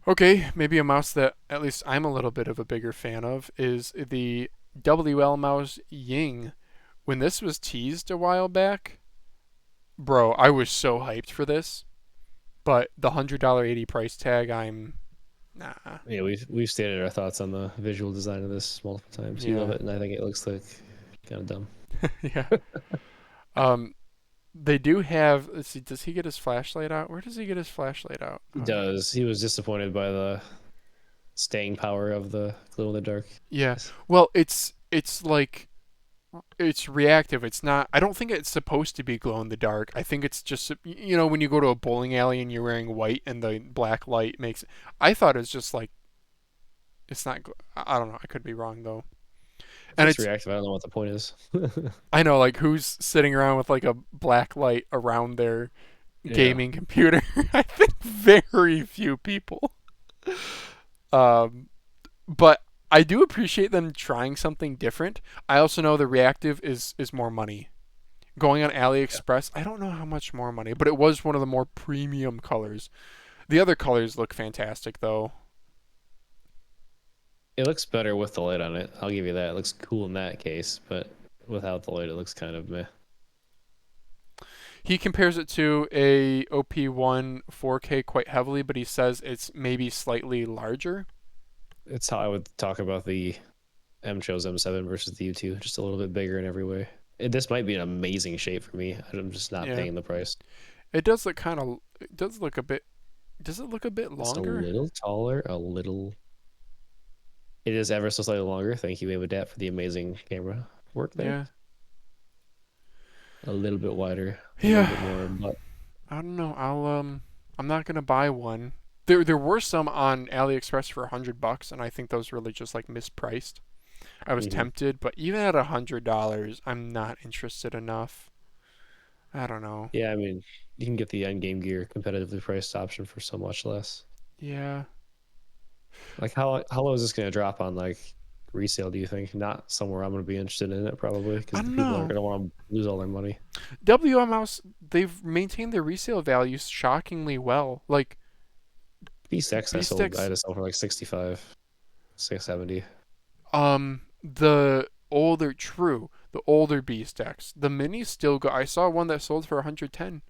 okay, maybe a mouse that at least I'm a little bit of a bigger fan of is the WLmouse Ying. When this was teased a while back, bro, I was so hyped for this. But the $100 80 price tag, I'm nah. Yeah, we've stated our thoughts on the visual design of this multiple times. You love Yeah, it, and I think it looks like kind of dumb. yeah. Um, they do have. Let's see. Does he get his flashlight out? Where does he get his flashlight out? He does. He was disappointed by the staying power of the glow in the dark. Yeah. Well, it's like it's reactive. It's not. I don't think it's supposed to be glow in the dark. I think it's just when you go to a bowling alley and you're wearing white and the black light makes. I thought it's just like it's not. I don't know. I could be wrong though. If And it's it's. reactive, I don't know what the point is. I know like who's sitting around with like a black light around their Yeah. gaming computer. I think very few people. Um, but I do appreciate them trying something different. I also know the reactive is more money. Going on AliExpress, I don't know how much more money, but it was one of the more premium colors. The other colors look fantastic though. It looks better with the light on it. I'll give you that. It looks cool in that case, but without the light, it looks kind of meh. He compares it to a OP1 4K quite heavily, but he says it's maybe slightly larger. It's how I would talk about the M-Chose M7 versus the U2, just a little bit bigger in every way. This might be an amazing shape for me. I'm just not Yeah. paying the price. It does look kind of. It does look a bit. Does it look a bit It's a longer? little taller, a little. It is ever so slightly longer. Thank you, AWADAP, for the amazing camera work there. Yeah. A little bit wider. Yeah. A little bit more, but I don't know. I'm not gonna buy one. There were some on AliExpress for $100, and I think those really just like mispriced. I was tempted, but even at $100, I'm not interested enough. I don't know. yeah, I mean, you can get the end game gear competitively priced option for so much less. Yeah. Like how low is this gonna drop on like resale? Do you think? Not somewhere I'm gonna be interested in it probably I because the don't people aren't know. gonna want to lose all their money. WLmouse, they've maintained their resale values shockingly well. Like Beast X I Beastex, had to sell for like 65, 670. the older Beastex, the minis still go. I saw one that sold for 110.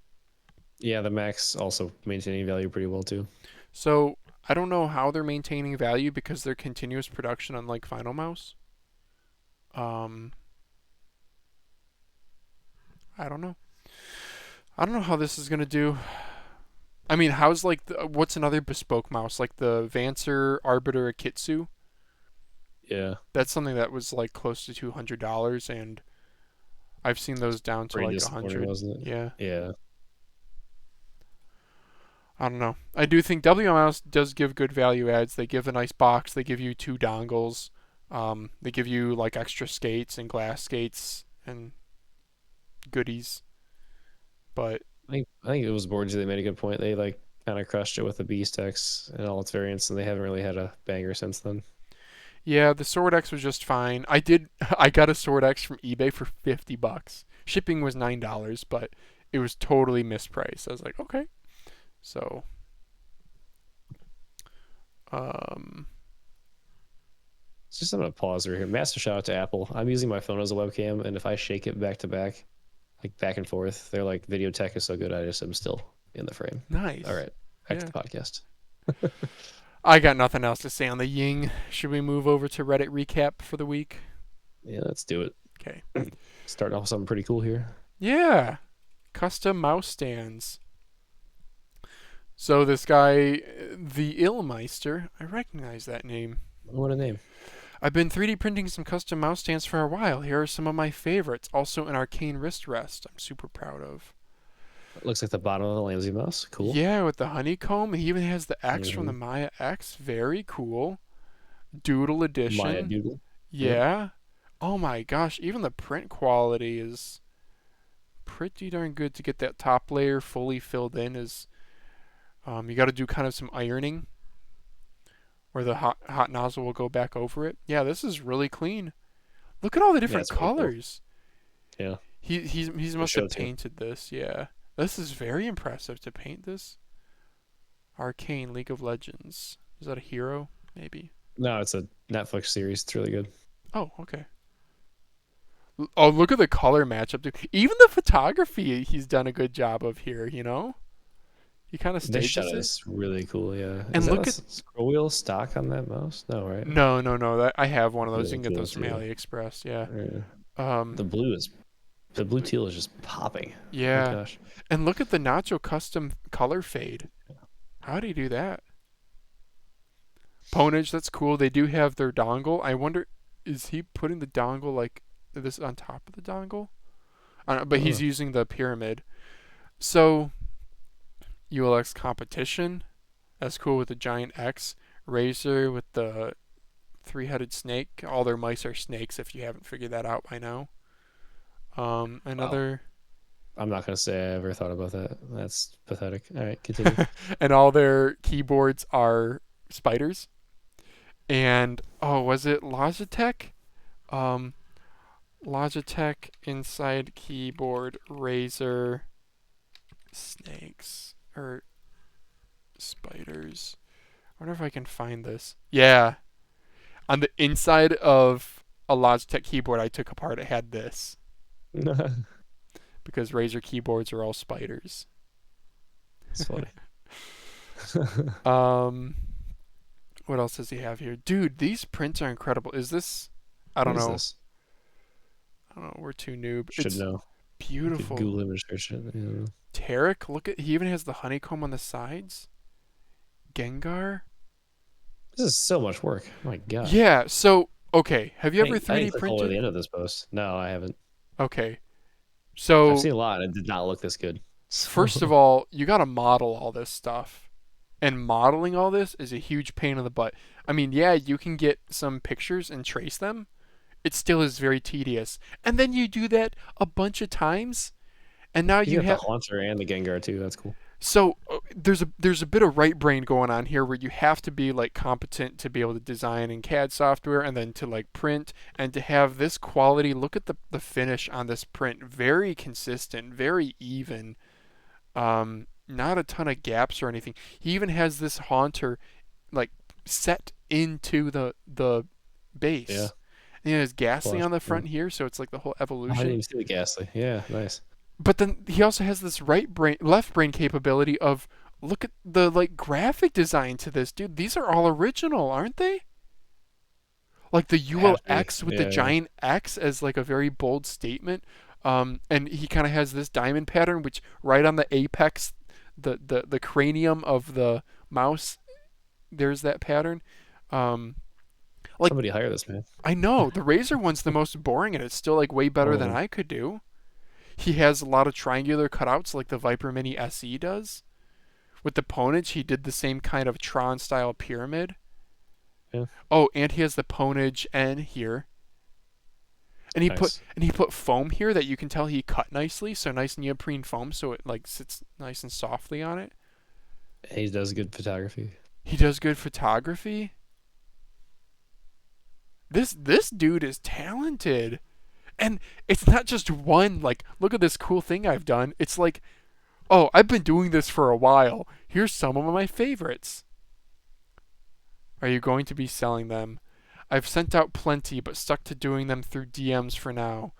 Yeah, the Max also maintaining value pretty well too. So I don't know how they're maintaining value because they're continuous production, unlike finalmouse. Um, I don't know. I don't know how this is gonna do. I mean, how's like what's another bespoke mouse like the Vancer Arbiter Akitsu? Yeah, That's something that was like close to $200, and I've seen those down to pretty like disappointing, 100. wasn't it? Yeah, Yeah, I don't know. I do think W Mouse does give good value adds. They give a nice box. They give you two dongles. They give you like extra skates and glass skates and goodies. But I think it was Borgia. They made a good point. They like kind of crushed it with the Beast X and all its variants, and they haven't really had a banger since then. yeah, the Sword X was just fine. I got a Sword X from eBay for $50. Shipping was $9, but it was totally mispriced. I was like, okay. So, um, Just I'm gonna pause right here. Massive shout out to Apple. I'm using my phone as a webcam, and if I shake it back to back, like back and forth, they're like, video tech is so good. I just am still in the frame. Nice. All right, back to Yeah. the podcast. I got nothing else to say on the Ying. Should we move over to Reddit recap for the week? Yeah, let's do it. Okay. Starting off with something pretty cool here. Yeah. Custom mouse stands. So this guy, the Illmeister, I recognize that name. What a name. I've been 3D printing some custom mouse stands for a while. Here are some of my favorites. Also an arcane wrist rest I'm super proud of. It looks like the bottom of the Lamzu mouse. Cool. Yeah, with the honeycomb. He even has the X from the Maya X. Very cool. Doodle edition. Maya Doodle. Yeah. Oh my gosh, even the print quality is pretty darn good to get that top layer fully filled in. You got to do kind of some ironing where the hot nozzle will go back over it. Yeah, this is really clean. Look at all the different it's really cool. colors. Yeah. He's must have painted this. Yeah. This is very impressive to paint this. Arcane League of Legends. Is that a hero? Maybe. No, it's a Netflix series. It's really good. Oh, okay. Oh, look at the color matchup, dude. Even the photography, he's done a good job of here, you know? He kind of This stages shot it. is really cool, yeah. And is look that a scroll wheel stock on that mouse? No, right? No. That, I have one of those. Really You can get cool those from too. AliExpress, yeah. Yeah. The blue teal is just popping. Yeah. Oh my gosh. And look at the Nacho custom color fade. How do you do that? Ponage, that's cool. They do have their dongle. I wonder, is he putting the dongle like this on top of the dongle? I don't know, but he's using the pyramid. So, ULX competition. That's cool with the giant X. Razer with the three-headed snake. All their mice are snakes if you haven't figured that out by now. Another... I'm not going to say I ever thought about that. That's pathetic. All right, continue. And all their keyboards are spiders. And, was it Logitech? Logitech inside keyboard, Razer, snakes, or spiders. I wonder if I can find this. Yeah. On the inside of a Logitech keyboard I took apart, it had this. Because Razer keyboards are all spiders. It's funny. What else does he have here? Dude, these prints are incredible. Is this... I don't know. This? I don't know. We're too noob. Should It's know. beautiful. Google image search it. Yeah. Terra, look at... He even has the honeycomb on the sides. Gengar. This is so much work. Oh my god. Yeah, so... Okay, have you ever I 3D didn't click all the way to printed? the end of this post. No, I haven't. Okay. So... I've seen a lot. It did not look this good. First of all, you got to model all this stuff. And modeling all this is a huge pain in the butt. I mean, yeah, you can get some pictures and trace them. It still is very tedious. And then you do that a bunch of times, and now you got have... the Haunter and the Gengar too. That's cool. So there's a bit of right brain going on here where you have to be like competent to be able to design in CAD software and then to like print and to have this quality. Look at the finish on this print. Very consistent, very even. Not a ton of gaps or anything. He even has this Haunter like set into the base. Yeah. And he has Ghastly Plus, on the front here, so it's like the whole I evolution. didn't even see the Ghastly. Yeah, nice. But then he also has this left brain capability of look at the like graphic design to this, dude. These are all original, aren't they? Like the ULX with the giant X as like a very bold statement. And he kind of has this diamond pattern, which right on the apex, the cranium of the mouse, there's that pattern. Like, somebody hire this man. I know the Razer one's the most boring, and it's still like way better than I could do. He has a lot of triangular cutouts like the Viper Mini SE does. With the Ponage, he did the same kind of Tron style pyramid. Yeah. Oh, and he has the Ponage N here. And he put foam here that you can tell he cut nicely, so nice neoprene foam, so it like sits nice and softly on it. He does good photography. He does good photography. This dude is talented. And it's not just one, like, look at this cool thing I've done. It's like, oh, I've been doing this for a while. Here's some of my favorites. Are you going to be selling them? I've sent out plenty, but stuck to doing them through DMs for now.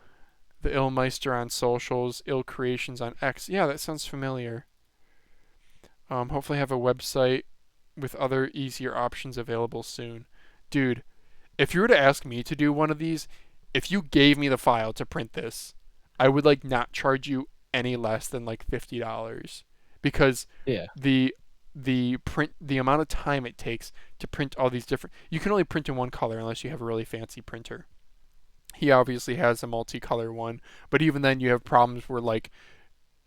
The Illmeister on socials, Ill Creations on X. Yeah, that sounds familiar. Hopefully have a website with other easier options available soon. Dude, if you were to ask me to do one of these, if you gave me the file to print this, I would like not charge you any less than like $50 because Yeah. the amount of time it takes to print all these different, you can only print in one color unless you have a really fancy printer. He obviously has a multicolor one, but even then you have problems where like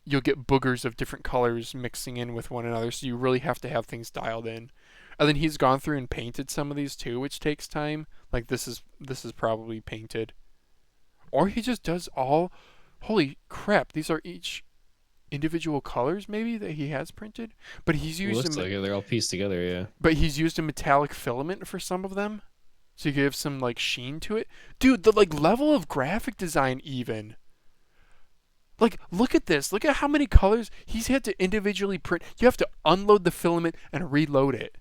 you'll get boogers of different colors mixing in with one another, so you really have to have things dialed in. And then he's gone through and painted some of these too, which takes time. Like this is probably painted. Or he just does all, holy crap, these are each individual colors maybe that he has printed, but he's It used looks like it. They're all pieced together, yeah. a metallic filament for some of them. So you give some like sheen to it. Dude, the like level of graphic design even. Like, look at this. Look at how many colors he's had to individually print. You have to unload the filament and reload it.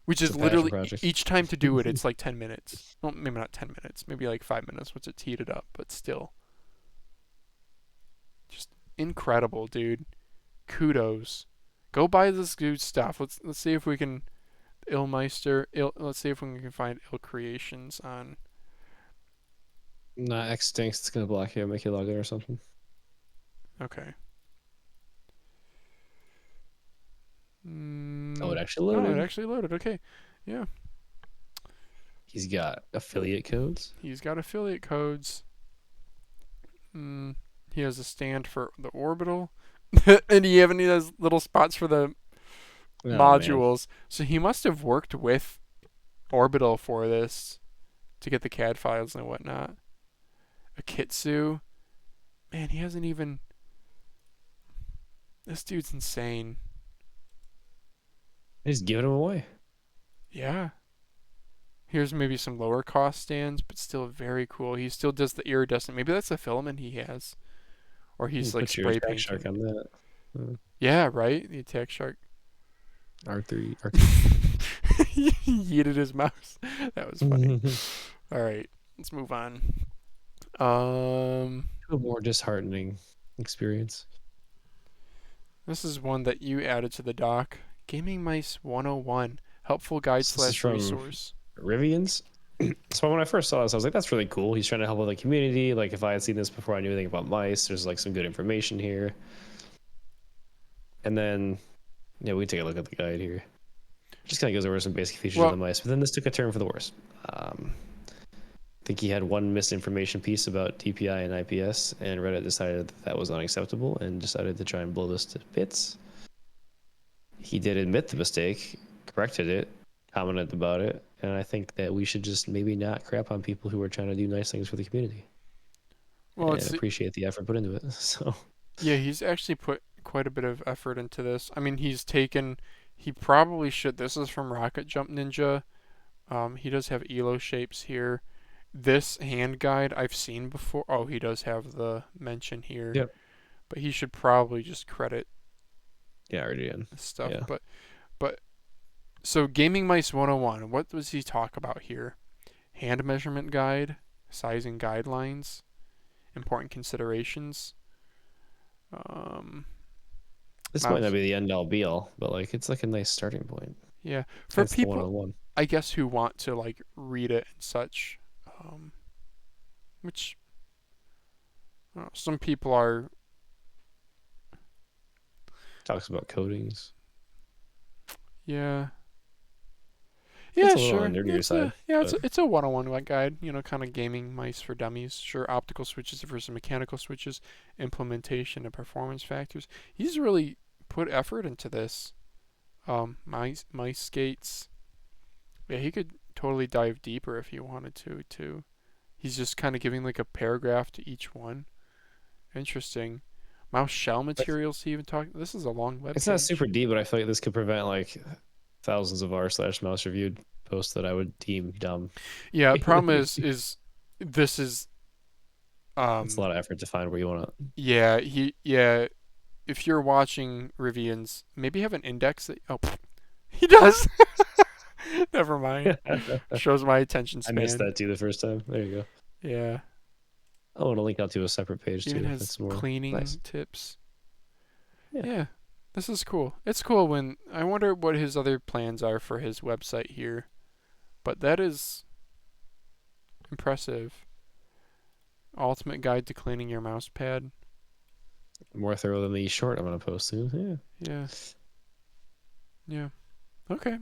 Which It's is a passion literally project. each time to do it, it's like 10 minutes. Well, maybe not 10 minutes. Maybe like 5 minutes once it's heated up, but still. Just incredible, dude. Kudos. Go buy this good stuff. Let's see if we can let's see if we can find Ill Creations on. Nah, X stinks. It's gonna block you, make you log in or something. Okay. Oh, it actually Oh, loaded. it actually loaded. Okay. Yeah. He's got affiliate codes. He's got affiliate codes. He has a stand for the orbital. And he even has little spots for the Oh, man. modules. So he must have worked with orbital for this to get the CAD files and whatnot. Akitsu. Man, he hasn't even. This dude's insane. He's giving them away. Yeah. Here's maybe some lower cost stands, but still very cool. He still does the iridescent. Maybe that's the filament he has. Or he's like Put your spray attack shark painting. on that. Yeah, right? The attack shark. R3. He yeeted his mouse. That was funny. All right, let's move on. A more disheartening experience. This is one that you added to the doc. Gaming Mice 101. Helpful guide This is / from resource. Rivian's. So when I first saw this, I was like, that's really cool. He's trying to help with the community. Like, if I had seen this before I knew anything about mice, there's like some good information here. And then, yeah, we can take a look at the guide here. Just kind of goes over some basic features of the mice. But then this took a turn for the worse. I think he had one misinformation piece about DPI and IPS, and Reddit decided that was unacceptable and decided to try and blow this to bits. He did admit the mistake, corrected it, commented about it, and I think that we should just maybe not crap on people who are trying to do nice things for the community. Well, and appreciate the effort put into it. So yeah, he's actually put quite a bit of effort into this. I mean, he probably should. This is from Rocket Jump Ninja. He does have ELO shapes here. This hand guide I've seen before. Oh, he does have the mention here. Yep. But he should probably just credit already in stuff. Yeah. But so Gaming Mice 101, what does he talk about here? Hand measurement guide, sizing guidelines, important considerations. This might not be the end all be all, but like it's like a nice starting point. Yeah, for That's the people, 101. I guess, who want to like read it and such, which some people are. Talks about coatings. Yeah. It's Yeah, a little sure. on the nerdier side, It's a 101 guide, kind of gaming mice for dummies. Sure, optical switches versus mechanical switches, implementation and performance factors. He's really put effort into this. Mice skates. Yeah, he could totally dive deeper if he wanted to, too. He's just kind of giving like a paragraph to each one. Interesting. Mouse shell materials he even talked. This is a long web. It's not super deep, but I feel like this could prevent like thousands of r/mouse reviewed posts that I would deem dumb. Yeah, the problem is this is it's a lot of effort to find where you want to. Yeah, if you're watching Rivian's, maybe have an index that he does. Never mind. Shows my attention I missed span. that too the first time. There you go. Yeah. Oh, and a link out to a separate page Even too. has That's more cleaning nice. tips. Yeah. Yeah. This is cool. It's cool when I wonder what his other plans are for his website here. But that is impressive. Ultimate guide to cleaning your mouse pad. More thorough than the short I'm gonna post soon. Yeah. Yeah. Yeah. Okay.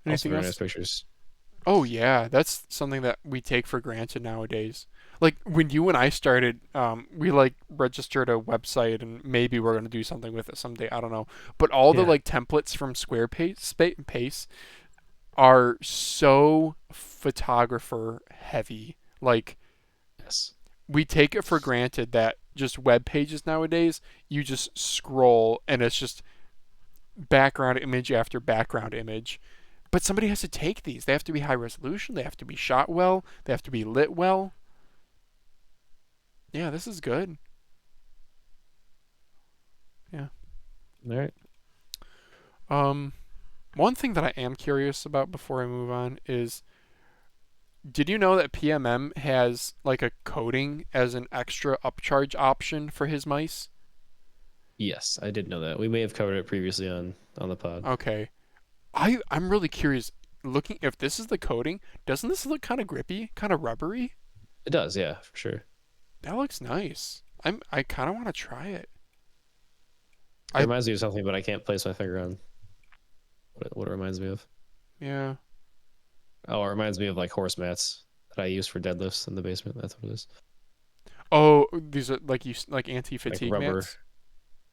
Also Anything very nice else? pictures. Oh yeah, that's something that we take for granted nowadays. Like when you and I started, we like registered a website and maybe we're gonna do something with it someday. I don't know. But all the Yeah. like templates from Squarespace are so photographer heavy. Like Yes. we take it for granted that just web pages nowadays, you just scroll and it's just background image after background image. But somebody has to take these. They have to be high resolution. They have to be shot well. They have to be lit well. Yeah, this is good. Yeah. All right. Um, one thing that I am curious about before I move on is, did you know that PMM has like a coating as an extra upcharge option for his mice? Yes, I did know that. We may have covered it previously on the pod. Okay. I'm really curious. Looking if this is the coating, doesn't this look kind of grippy, kind of rubbery? It does, yeah, for sure. That looks nice. I kind of want to try it. It I reminds me of something, but I can't place my finger on what it reminds me of. yeah. Oh, it reminds me of like horse mats that I use for deadlifts in the basement. That's what it is. Oh, these are like Like anti-fatigue rubber, mats.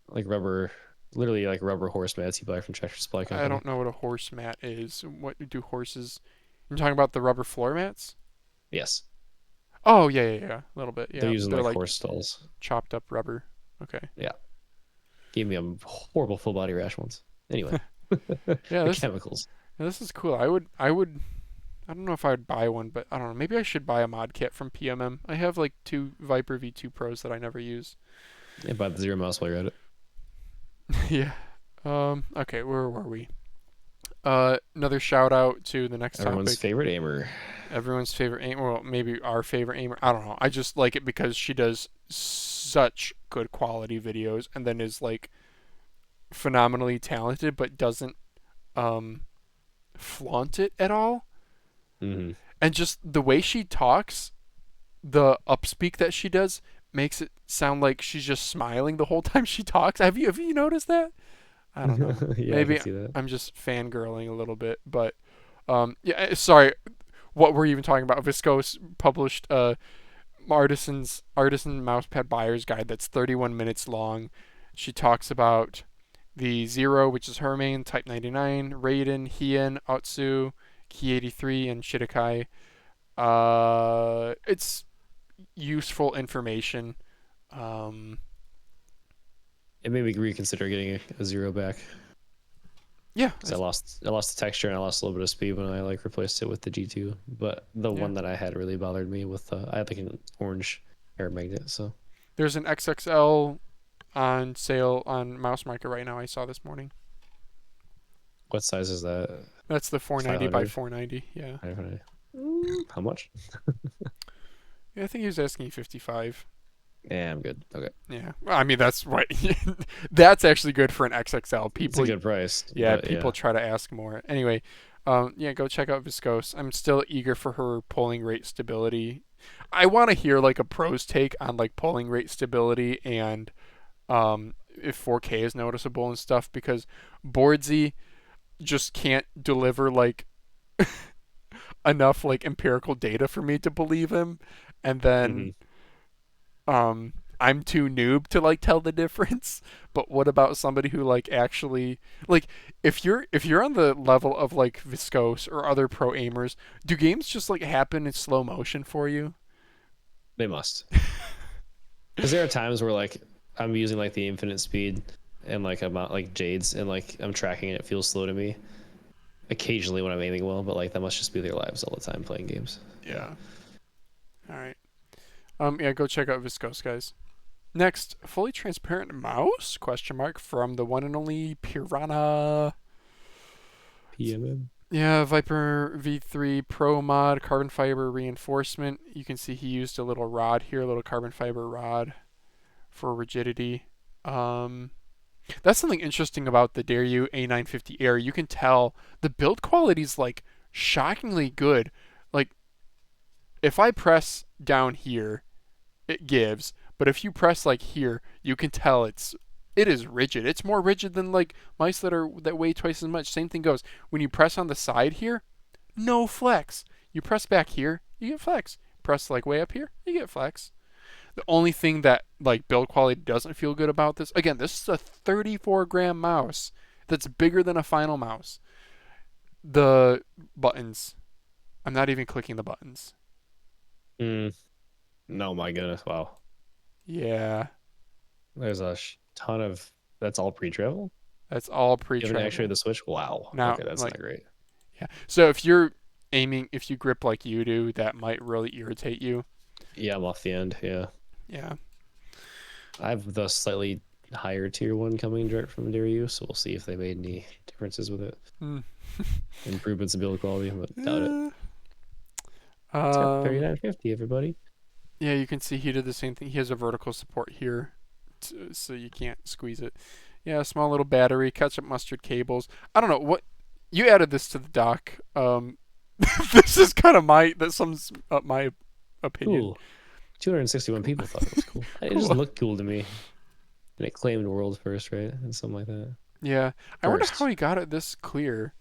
like rubber, literally like rubber horse mats you buy from Tractor Supply I Company. don't know what a horse mat is. What do horses? You're talking about the rubber floor mats? Yes, Oh yeah. A little bit. they're Yeah, using they're like like horse stalls. chopped up rubber. Okay. Yeah, gave me a horrible full body rash once. Anyway, Yeah, the this chemicals. this is cool. I would. I don't know if I would buy one, but I don't know. Maybe I should buy a mod kit from PMM. I have like two Viper V2 Pros that I never use. Yeah, buy the zero mouse while you're at it. Yeah. Okay, where were we? Another shout out to the next Everyone's topic. favorite aimer. Everyone's favorite aimer. Well, maybe our favorite aimer. I don't know. I just like it because she does such good quality videos and then is like phenomenally talented, but doesn't um flaunt it at all. Mm-hmm. And just the way she talks, the upspeak that she does makes it sound like she's just smiling the whole time she talks. Have you noticed that? I don't know. Yeah, I can Maybe see that. I'm just fangirling a little bit, but yeah. Sorry, what were you even talking about? Viscose published Artisan mousepad buyer's guide that's 31 minutes long. She talks about the Zero, which is her main, Type 99, Raiden, Hien, Otsu, Key 83, and Shidokai. It's useful information. Um, It made me reconsider getting a zero back yeah, because I lost the texture and I lost a little bit of speed when I like replaced it with the G2. But the yeah. one that I had really bothered me with I had like an orange air magnet. So There's an XXL on sale on Mouse Market right now. I saw this morning. what size is that? That's the 490 by 500? 490. Yeah. 500. How much? Yeah, I think he was asking 55. Yeah, I'm good. Okay, Yeah. Well, I mean, that's right. That's actually good for an XXL. it's a People, good price. yeah, But people yeah, try to ask more. Anyway, yeah, go check out Viscose. I'm still eager for her polling rate stability. I want to hear like a pro's take on like polling rate stability and if 4K is noticeable and stuff because Boardsy just can't deliver like enough like empirical data for me to believe him, and hmm then I'm too noob to like tell the difference. But what about somebody who like actually like if you're on the level of like Viscose or other pro aimers, do games just like happen in slow motion for you? they must. Because there are times where like I'm using like the infinite speed and like I'm not like Jade's and like I'm tracking and it feels slow to me. Occasionally when I'm aiming well, but like that must just be their lives all the time playing games. Yeah. Yeah. All right. Yeah, go check out Viscose, guys. Next, fully transparent mouse? Question mark from the one and only Piranha. PMM. Yeah, Viper V3 Pro mod, carbon fiber reinforcement. You can see he used a little rod here, a little carbon fiber rod for rigidity. Um, that's something interesting about the Dairyu A950 Air. You can tell the build quality is like shockingly good. Like if I press down here, it gives, but if you press like here, you can tell it is rigid. It's more rigid than like mice that weigh twice as much. Same thing goes when you press on the side here, no flex. You press back here, you get flex. Press like way up here, you get flex. The only thing that like build quality doesn't feel good about this, again, this is a 34-gram mouse that's bigger than a final mouse. The buttons. I'm not even clicking the buttons. No, my goodness. Wow. Yeah, There's a ton of. That's all pre-travel? that's all Given pre-travel. actually the Switch? Wow. Now, Okay, that's like, not great. yeah. So if you're aiming, if you grip like you do, that might really irritate you. Yeah, I'm off the end. Yeah. Yeah. I have the slightly higher tier one coming direct from Dairyu, so we'll see if they made any differences with it. Mm. Improvements in build quality, but doubt it. Yeah. It's got 3950, everybody. Yeah, you can see he did the same thing. He has a vertical support here, so you can't squeeze it. Yeah, small little battery, ketchup mustard cables. I don't know what you added this to the dock. This is kind of that sums up my opinion. Cool. 261 people thought it was cool. It just Cool. looked cool to me. And it claimed world first, right? And something like that. Yeah, I wonder First. how he got it this clear.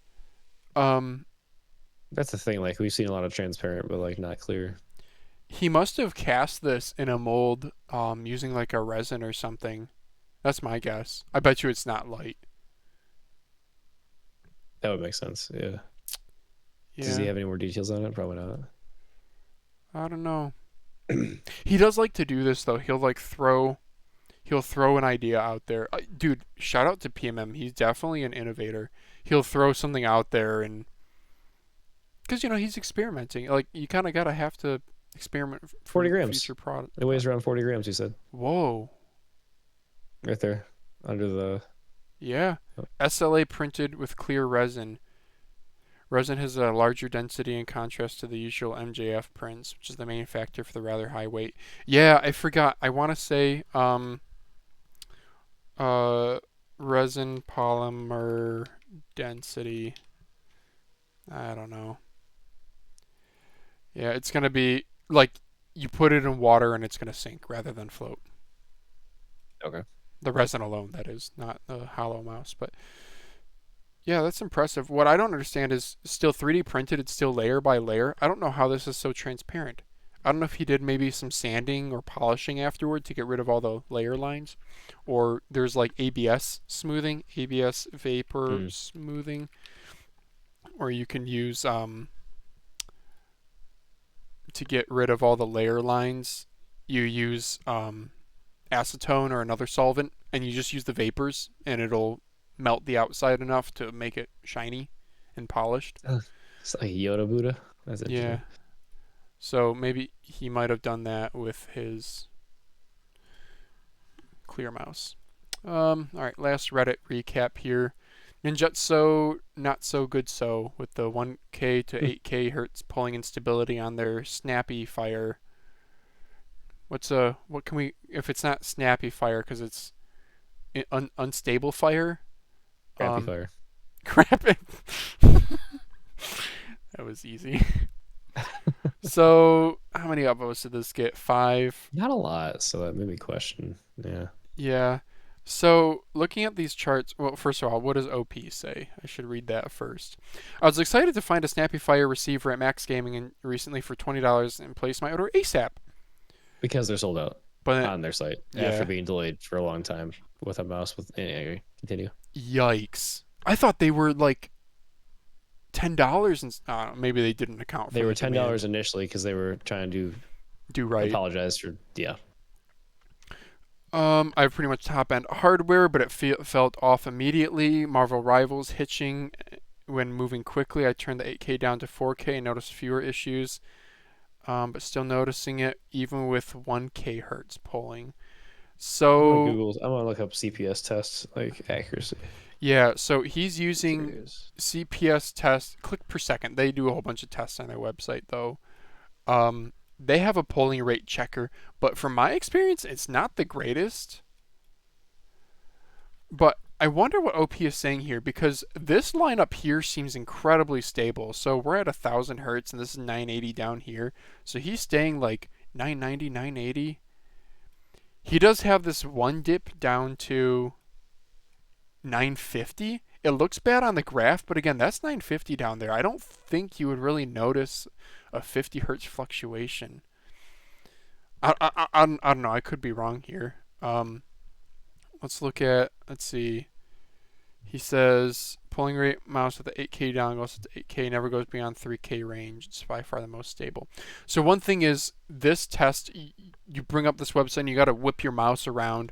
That's the thing. Like, we've seen a lot of transparent, but like not clear. He must have cast this in a mold, using like a resin or something. That's my guess. I bet you it's not light. That would make sense. Yeah. Yeah. Does he have any more details on it? Probably not. I don't know. He does like to do this though. He'll throw an idea out there. Dude, shout out to PMM. He's definitely an innovator. He'll throw something out there and because he's experimenting. Like you kind of gotta have to experiment for 40 grams. future product. It weighs around 40 grams, you said. Whoa. Right there. Under the. Yeah. Oh. SLA printed with clear resin. Resin has a larger density in contrast to the usual MJF prints, which is the main factor for the rather high weight. Yeah, I forgot. I want to say resin polymer density. I don't know. Yeah, it's going to be like you put it in water and it's going to sink rather than float. Okay. The resin alone, that is, not the hollow mouse, but yeah, that's impressive. What I don't understand is still 3D printed, it's still layer by layer. I don't know how this is so transparent. I don't know if he did maybe some sanding or polishing afterward to get rid of all the layer lines. Or there's like ABS smoothing, ABS vapor smoothing. Or you can use, to get rid of all the layer lines, you use acetone or another solvent, and you just use the vapors, and it'll melt the outside enough to make it shiny and polished. It's like Yoda Buddha. That's interesting. Yeah. So maybe he might have done that with his clear mouse. All right, last Reddit recap here. Ninjutso not so good so with the 1K to 8K hertz pulling instability on their snappy fire. What can we, if it's not snappy fire because it's unstable fire? Crappyfire. Crap it. That was easy. So, how many upvotes did this get? 5? Not a lot, so that made me question. Yeah. Yeah. So, looking at these charts, well, first of all, what does OP say? I should read that first. I was excited to find a Snappy Fire receiver at Max Gaming recently for $20 and placed my order ASAP. Because they're sold out But on their site after being delayed for a long time with a mouse. Anyway, continue. Yikes. I thought they were like $10 and maybe they didn't account for They were the $10 demand. initially because they were trying to Do right. apologize for I have pretty much top end hardware, but it felt off immediately. Marvel Rivals hitching when moving quickly. I turned the 8K down to 4K and noticed fewer issues, but still noticing it even with 1K hertz pulling. So I'm gonna look up CPS tests like accuracy. Yeah, so he's using Curious. CPS test click per second. They do a whole bunch of tests on their website though. They have a polling rate checker, but from my experience, it's not the greatest. But I wonder what OP is saying here because this lineup here seems incredibly stable. So we're at 1000 Hz and this is 980 down here. So he's staying like 990, 980. He does have this one dip down to 950. It looks bad on the graph, but again, that's 950 down there. I don't think you would really notice a 50 hertz fluctuation. I don't know. I could be wrong here. Let's see. He says polling rate mouse with the 8K down goes to 8K, never goes beyond 3K range. It's by far the most stable. So one thing is this test, you bring up this website and you got to whip your mouse around.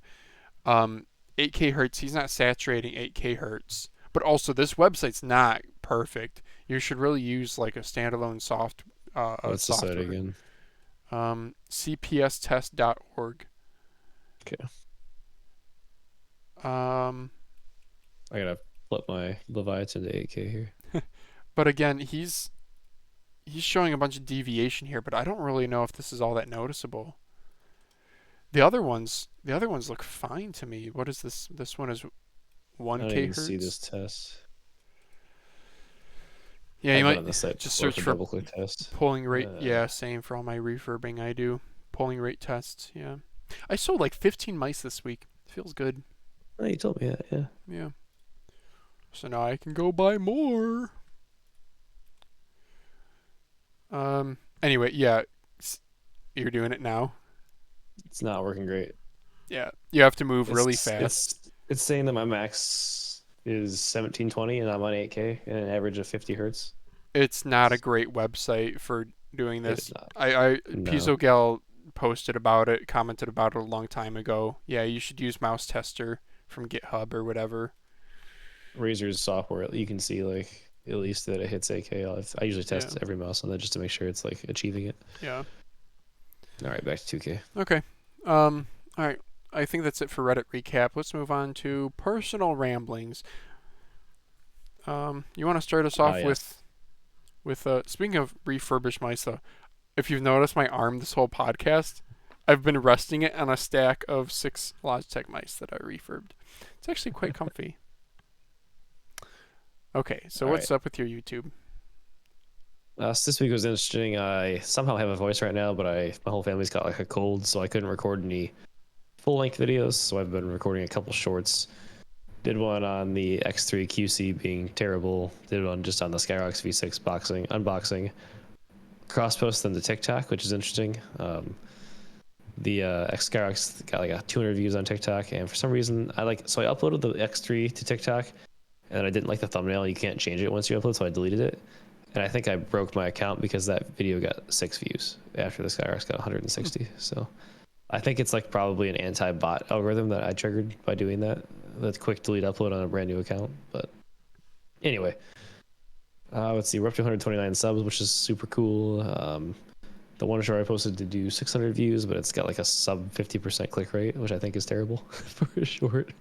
8K hertz, he's not saturating 8K hertz. But also this website's not perfect. You should really use like a standalone What's the site software. again? cpstest.org. Okay. Um, I gotta flip my Leviathan to 8K here. but again, he's showing a bunch of deviation here, but I don't really know if this is all that noticeable. The other ones look fine to me. What is this? This one is I 1K don't even hertz. see this test. Yeah, you I've been might on the site just before search for double click test. polling rate. Yeah, same for all my refurbing I do. Polling rate tests. Yeah, I sold like 15 mice this week. Feels good. Oh, you told me that, yeah. Yeah. So now I can go buy more. Anyway, yeah, you're doing it now. It's not working great. Yeah, you have to move really It's fast. it's saying that my max is 1720 and I'm on 8K and an average of 50 hertz. It's not a great website for doing It is this. not. I No. Piezo Gal posted about it, commented about it a long time ago. Yeah, you should use Mouse Tester from GitHub or whatever. Razer's software, you can see like at least that it hits 8K. I usually test Yeah. every mouse on that just to make sure it's like achieving it. Yeah. All right, back to 2K. Okay. All right. I think that's it for Reddit recap. Let's move on to personal ramblings. You want to start us off Yes. with speaking of refurbished mice though, if you've noticed my arm this whole podcast, I've been resting it on a stack of 6 Logitech mice that I refurbed. It's actually quite comfy. Okay, so All what's up with your YouTube? So this week was interesting. I somehow have a voice right now, but my whole family's got like a cold, so I couldn't record any full-length videos. So I've been recording a couple shorts. Did one on the X3 QC being terrible. Did one just on the Skyrox V6 unboxing. Cross-post them to TikTok, which is interesting. The Skyrox got like 200 views on TikTok, and for some reason I uploaded the X3 to TikTok, and I didn't like the thumbnail. You can't change it once you upload, so I deleted it. And I think I broke my account because that video got 6 views after the Skyrox got 160. So I think it's like probably an anti-bot algorithm that I triggered by doing that. The quick delete upload on a brand new account. But anyway, let's see. We're up to 129 subs, which is super cool. The one short I posted to do 600 views, but it's got like a sub 50% click rate, which I think is terrible for a short.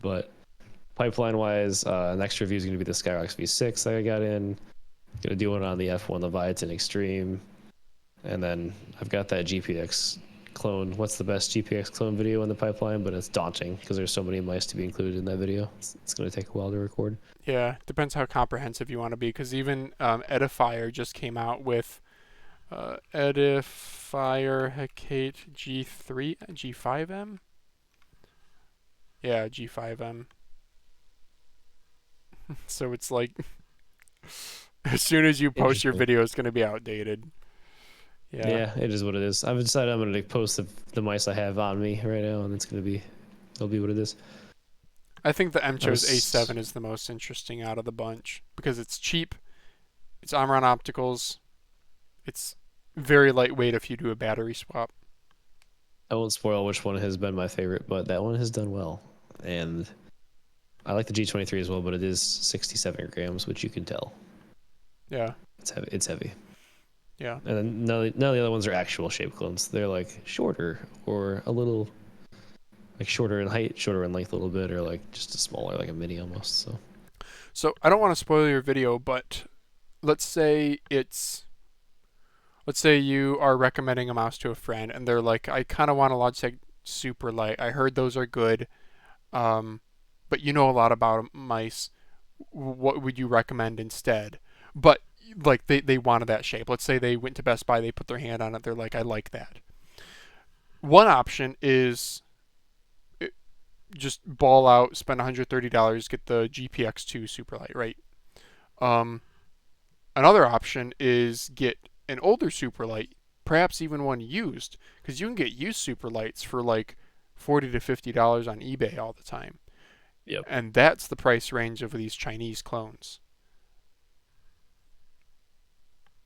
But pipeline-wise, next review is going to be the Skyrox V6 that I got in. Gonna do one on the F1 Leviathan Extreme, and then I've got that GPX clone. What's the best GPX clone video in the pipeline? But it's daunting because there's so many mice to be included in that video. It's gonna take a while to record. Yeah, depends how comprehensive you want to be. Because even Edifier just came out with Edifier Hecate G3 G5M. Yeah, G5M. So it's like as soon as you post your video, it's going to be outdated. Yeah, it is what it is. I've decided I'm gonna post the mice I have on me right now, and it'll be what it is. I think the Mcho's A7 is the most interesting out of the bunch because it's cheap, it's Omron opticals, it's very lightweight if you do a battery swap. I won't spoil which one has been my favorite, but that one has done well. And I like the G23 as well, but it is 67 grams, which you can tell. Yeah. It's heavy. Yeah. And then none of the other ones are actual shape clones. They're like shorter or a little like shorter in height, shorter in length a little bit, or like just a smaller, like a mini almost. So I don't want to spoil your video, but let's say you are recommending a mouse to a friend, and they're like, I kind of want a Logitech Superlight. I heard those are good, but you know a lot about mice. What would you recommend instead? But like they wanted that shape. Let's say they went to Best Buy, they put their hand on it, they're like, I like that. One option is just ball out, spend $130, get the GPX2 Superlight, right? Um, Another option is get an older Superlight, perhaps even one used, because you can get used Superlights for like $40 to $50 on eBay all the time. Yep. And that's the price range of these Chinese clones.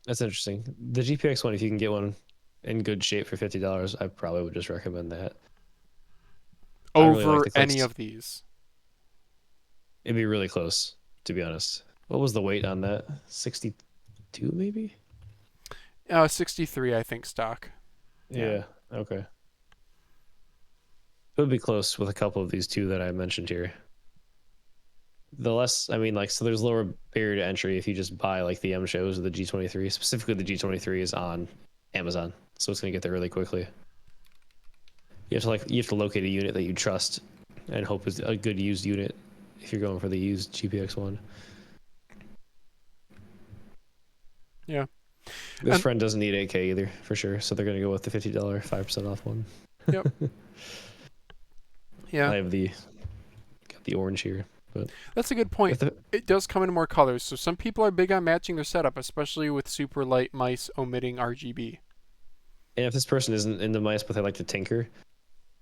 That's interesting. The GPX one, if you can get one in good shape for $50, I probably would just recommend that. I really like Over the any clicks. of these. It'd be really close, to be honest. What was the weight on that? 62 maybe? 63, I think, stock. Yeah. Okay. It would be close with a couple of these two that I mentioned here. The less, I mean, like, so there's lower barrier to entry if you just buy like the M shows or the G23. Specifically, the G23 is on Amazon, so it's gonna get there really quickly. You have to locate a unit that you trust and hope is a good used unit if you're going for the used GPX one. Yeah. This And- friend doesn't need 8K either, for sure. So they're gonna go with the $50 5% off one. Yep. Yeah. I have got the orange here, but That's a good point. It does come in more colors, so some people are big on matching their setup, especially with super light mice omitting RGB. and if this person isn't into mice but they like to tinker,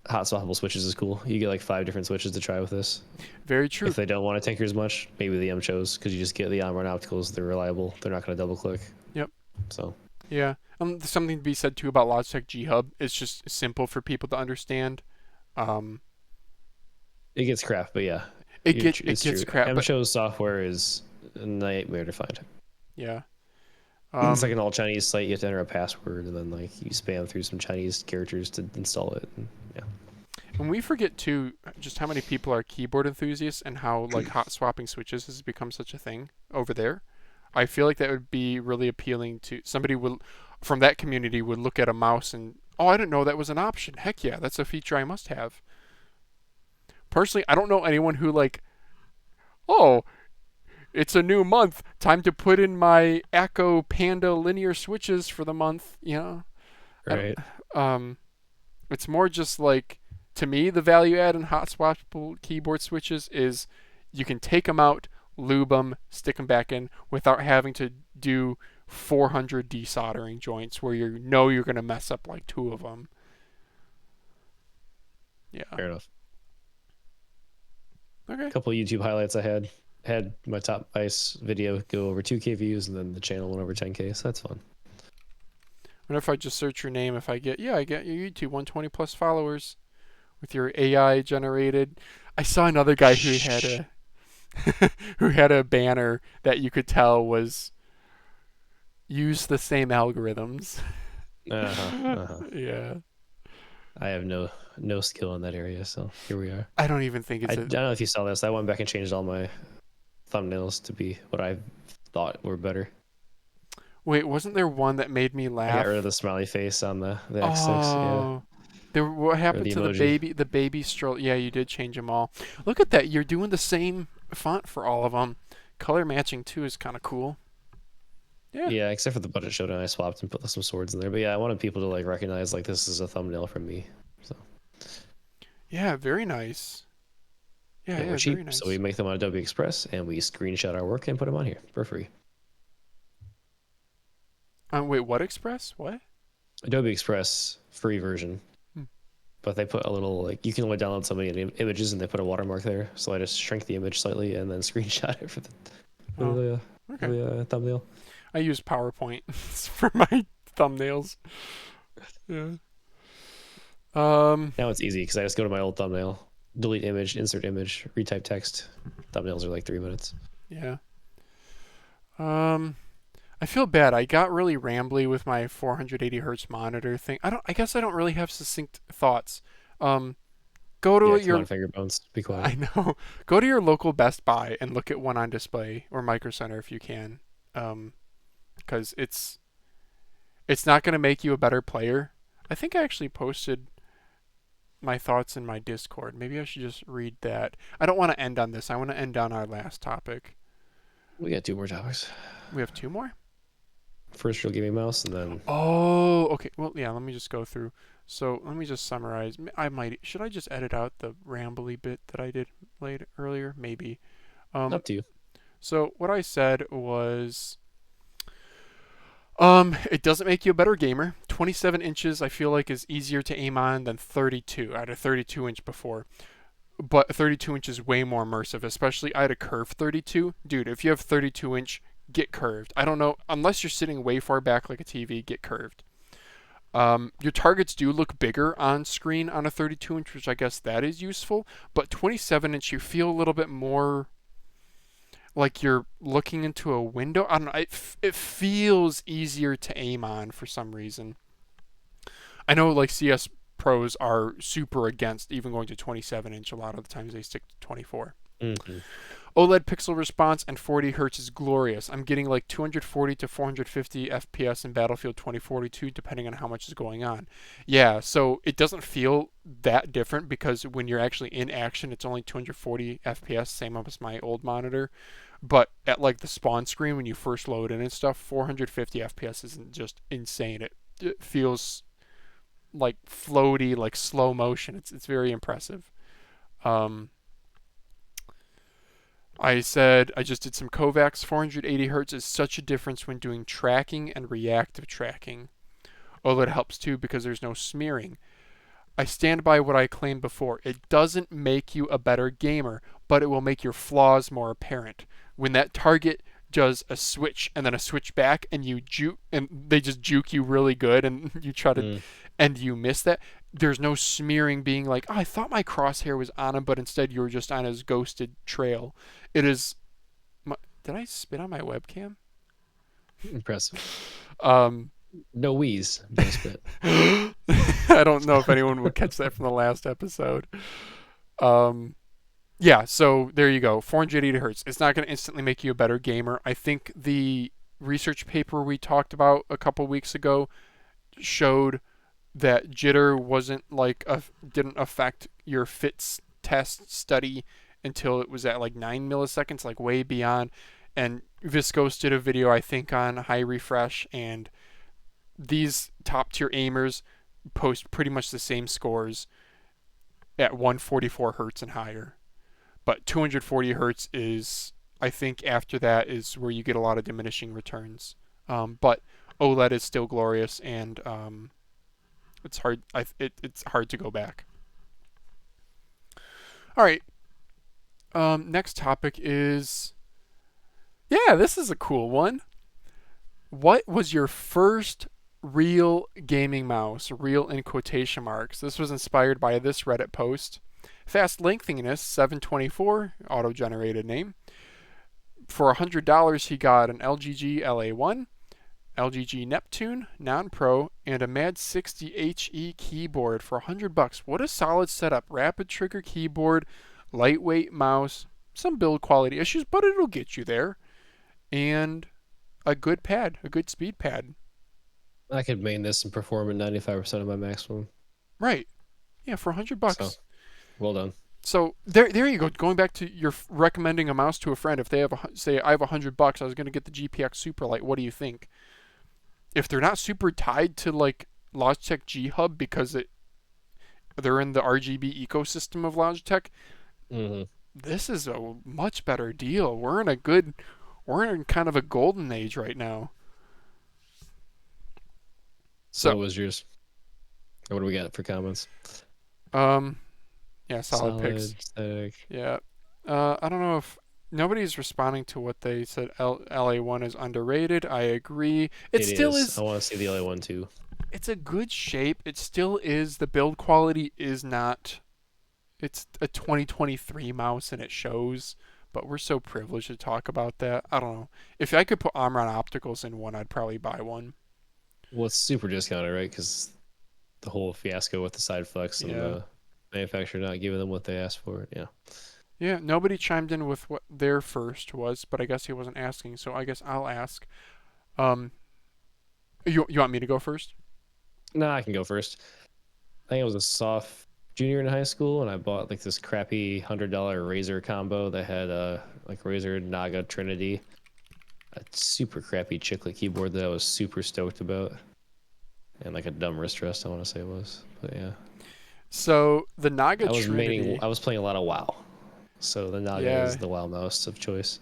hot swappable switches is cool. You get like 5 different switches to try with this. Very true. If they don't want to tinker as much, maybe the M shows, because you just get the on-run opticals. They're reliable. They're not going to double click. Yep. So Yeah. There's something to be said too about Logitech G Hub. It's just simple for people to understand. it gets crap, but yeah, It it's gets true. crap, M but shows software is a nightmare to find. yeah. It's like an all Chinese site. You have to enter a password, and then like you spam through some Chinese characters to install it. And, yeah. And we forget too just how many people are keyboard enthusiasts and how like hot swapping switches has become such a thing over there. I feel like that would be really appealing to somebody from that community would look at a mouse and, oh, I didn't know that was an option. Heck yeah, that's a feature I must have. Personally, I don't know anyone who like, oh, it's a new month, time to put in my Echo Panda linear switches for the month, you know. Right. It's more just like, to me, the value add in hot swappable keyboard switches is you can take them out, lube them, stick them back in without having to do 400 desoldering joints where you know you're going to mess up like 2 of them. Yeah. Fair enough. Okay. A couple of YouTube highlights I had my top ice video go over 2K views, and then the channel went over 10K. So that's fun. What if I just search your name? I get your YouTube 120 plus followers with your AI generated. I saw another guy who had a who had a banner that you could tell was use the same algorithms. Yeah. I have no skill in that area, so here we are. I don't even think I don't know if you saw this. I went back and changed all my thumbnails to be what I thought were better. Wait, wasn't there one that made me I laugh? got rid of the smiley face on the X6. Yeah. What happened the to emoji. the baby stroll? Yeah, you did change them all. Look at that. You're doing the same font for all of them. Color matching too is kind of cool. Yeah. Except for the budget showdown, I swapped and put some swords in there. But yeah, I wanted people to like recognize like this is a thumbnail from me. So Yeah, very nice. Yeah, we're cheap, very nice. so we make them on Adobe Express and we screenshot our work and put them on here for free. Wait, what Express? What? Adobe Express free version. But they put a little like you can only download so many images, and they put a watermark there. So I just shrink the image slightly and then screenshot it for the thumbnail. I use PowerPoint for my thumbnails. Yeah. Now it's easy because I just go to my old thumbnail, delete image, insert image, retype text. Thumbnails are like 3 minutes. Yeah. I feel bad. I got really rambly with my 480 hertz monitor thing. I guess I don't really have succinct thoughts. Go to Yeah, come on, your finger bones. Be quiet. I know. Go to your local Best Buy and look at one on display or Micro Center if you can, because it's not going to make you a better player. I think I actually posted my thoughts in my Discord. Maybe I should just read that. I don't want to end on this. I want to end on our last topic. We got 2 more topics. We have 2 more? First, real gaming mouse, and then Oh, okay. Well, yeah, let me just go through. So let me just summarize. Should I just edit out the rambly bit that I did earlier? Maybe. up to you. So what I said was, it doesn't make you a better gamer. 27 inches I feel like is easier to aim on than 32. I had a 32 inch before, but a 32 inch is way more immersive. Especially I had a curved 32. Dude, if you have 32 inch, get curved. I don't know unless you're sitting way far back like a TV, get curved. Your targets do look bigger on screen on a 32 inch, which I guess that is useful. But 27 inch, you feel a little bit more like you're looking into a window. I don't know. It feels easier to aim on for some reason. I know like CS pros are super against even going to 27 inch. A lot of the times they stick to 24. Mm-hmm. OLED pixel response and 40 hertz is glorious. I'm getting like 240 to 450 FPS in Battlefield 2042 depending on how much is going on. Yeah, so it doesn't feel that different because when you're actually in action it's only 240 FPS, same as my old monitor. But at like the spawn screen when you first load in and stuff, 450 FPS isn't just insane. It feels like floaty, like slow motion. It's very impressive. I said I just did some Kovacs. 480 hertz is such a difference when doing tracking and reactive tracking. OLED helps too because there's no smearing. I stand by what I claimed before. It doesn't make you a better gamer, but it will make your flaws more apparent. When that target does a switch and then a switch back and you juke and they just juke you really good and you try to and you miss that, there's no smearing being like, oh, I thought my crosshair was on him, but instead you were just on his ghosted trail. It is. Did I spit on my webcam? Impressive. Um, No wheeze. Just spit. I don't know if anyone would catch that from the last episode. Yeah, so there you go. 480 hertz. It's not going to instantly make you a better gamer. I think the research paper we talked about a couple weeks ago showed that jitter didn't affect your fits test study until it was at like 9 milliseconds, like way beyond. And Viscose did a video, I think, on high refresh, and these top tier aimers post pretty much the same scores at 144 hertz and higher. But 240 hertz is, I think, after that is where you get a lot of diminishing returns. But OLED is still glorious, and it's hard. It's hard to go back. All right. Next topic is, yeah, this is a cool one. What was your first real gaming mouse? Real in quotation marks. This was inspired by this Reddit post. Fast lengthiness 724, auto-generated name. For $100, he got an LGG LA1, LGG Neptune Non-Pro, and a Mad 60 HE keyboard for $100. What a solid setup! Rapid trigger keyboard, lightweight mouse, some build quality issues, but it'll get you there, and a good pad, a good speed pad. I could main this and perform at 95% of my maximum. Right. Yeah, for $100. So, well done. So there you go. Going back to your recommending a mouse to a friend, if they have say I have $100, I was going to get the GPX Superlight. What do you think? If they're not super tied to like Logitech G Hub because they're in the RGB ecosystem of Logitech, this is a much better deal. We're in kind of a golden age right now. So what was yours? What do we got for comments? Yeah, solid picks. Static. Yeah. I don't know if nobody's responding to what they said. LA1 is underrated. I agree. It still is. I want to see the LA one too. It's a good shape. It still is. The build quality is not. It's a 2023 mouse and it shows, but we're so privileged to talk about that. I don't know. If I could put Omron Opticals in one, I'd probably buy one. Well, it's super discounted, right? Because the whole fiasco with the side flex and the manufacturer not giving them what they asked for. Yeah. Yeah, nobody chimed in with what their first was, but I guess he wasn't asking, so I guess I'll ask. Um, you want me to go first? Nah, I can go first. I think I was a soft junior in high school, and I bought like this crappy $100 Razer combo that had like Razer Naga Trinity, a super crappy chiclet keyboard that I was super stoked about, and like a dumb wrist rest, I want to say it was. But yeah, So the Naga Trinity. I was playing a lot of WoW, so the Naga Yeah, is the WoW mouse of choice.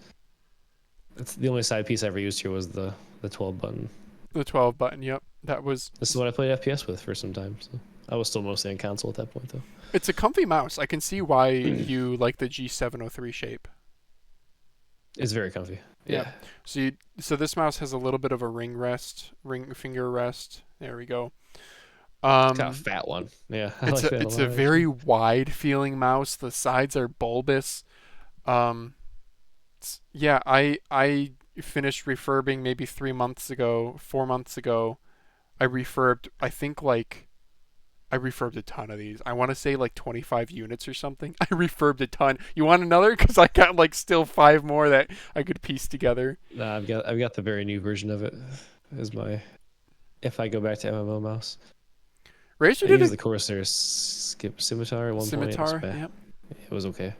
It's the only side piece I ever used here was the 12 button. the 12 button. Yep, that was. This is what I played FPS with for some time. So I was still mostly on console at that point, though. It's a comfy mouse. I can see why you like the G703 shape. It's very comfy. Yeah. So this mouse has a little bit of a ring finger rest. There we go. It's got a fat one. Yeah, I like that a It's lot, a very actually. wide feeling mouse. The sides are bulbous. Um, yeah, I finished refurbing maybe 3 months ago, 4 months ago. I refurbed. I think like I refurbed a ton of these. I want to say like 25 units or something. I refurbed a ton. You want another? Because I got like still 5 more that I could piece together. Nah, I've got the very new version of it as my if I go back to MMO mouse. Razer I did used a the Corsair Skip Scimitar at one point. scimitar. Yep. It was okay.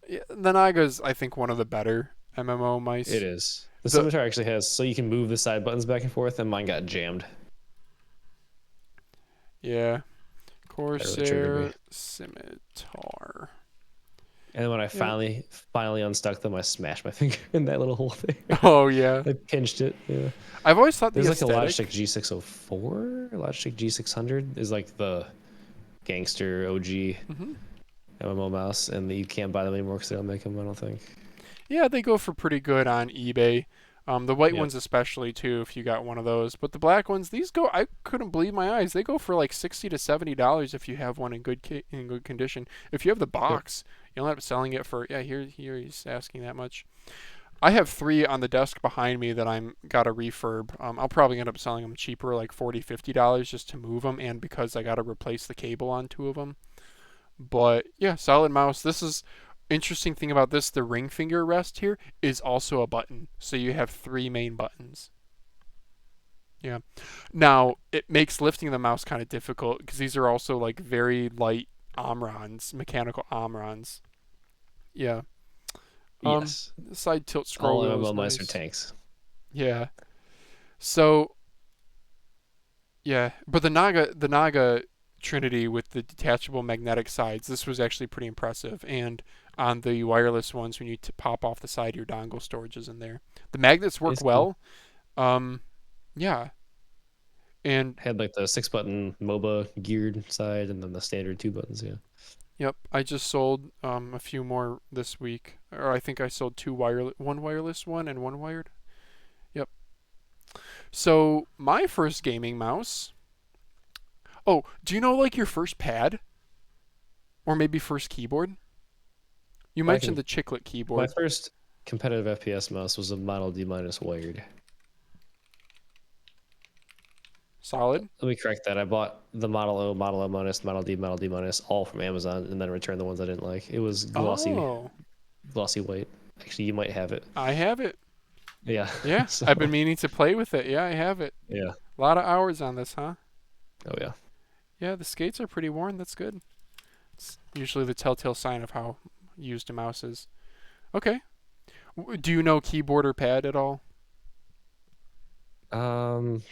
Yeah, the Naga's I think one of the better MMO mice. It is. The The Scimitar actually has so you can move the side buttons back and forth, and mine got jammed. yeah, That really triggered me. Corsair scimitar. And then when I Yeah. finally unstuck them, I smashed my finger in that little hole thing. Oh yeah. I pinched it. Yeah. I've always thought the There's like a aesthetic. Logitech G604, Logitech G600 is like the gangster OG Hmm. MMO mouse, and you can't buy them anymore because they don't make them. I don't think. Yeah, they go for pretty good on eBay. The white Yep. ones especially too, if you got one of those. But the black ones, these go. I couldn't believe my eyes. They go for like $60 to $70 if you have one in in good condition. If you have the Yep. box, you'll end up selling it for here he's asking that much. I have 3 on the desk behind me that I'm got a refurb. I'll probably end up selling them cheaper, like $40 $50 just to move them, and because I got to replace the cable on 2 of them. But yeah, solid mouse. This is interesting thing about this. The ring finger rest here is also a button, so you have 3 main buttons. Yeah. Now it makes lifting the mouse kind of difficult because these are also like very light Omrons, mechanical Omrons. Yeah. Um, Yes. the side tilt scroll All wheel MMO is mice are nice. tanks. Yeah. So yeah, but the Naga Trinity with the detachable magnetic sides, this was actually pretty impressive. And on the wireless ones, when you pop off the side, your dongle storage is in there. The magnets work It's cool. well. Um, yeah, and Had like the 6 button MOBA geared side, and then the standard 2 buttons. Yeah. yep, I just sold a few more this week, or I think I sold one wireless one and one wired. Yep. So my first gaming mouse. Oh, do you know like your first pad or maybe first keyboard? You I mentioned can. the chiclet My keyboard. first competitive FPS mouse was a Model D minus wired. Solid. Let me correct that. I bought the Model O, Model O minus, Model D minus, all from Amazon, and then returned the ones I didn't like. It was Oh, glossy white. Actually, you might have it. I have it. Yeah. Yeah, So I've been meaning to play with it. Yeah, I have it. yeah. A lot of hours on this, huh? Oh yeah. Yeah, the skates are pretty worn. That's good. It's usually the telltale sign of how used a mouse is. Okay. Do you know keyboard or pad at all? Um,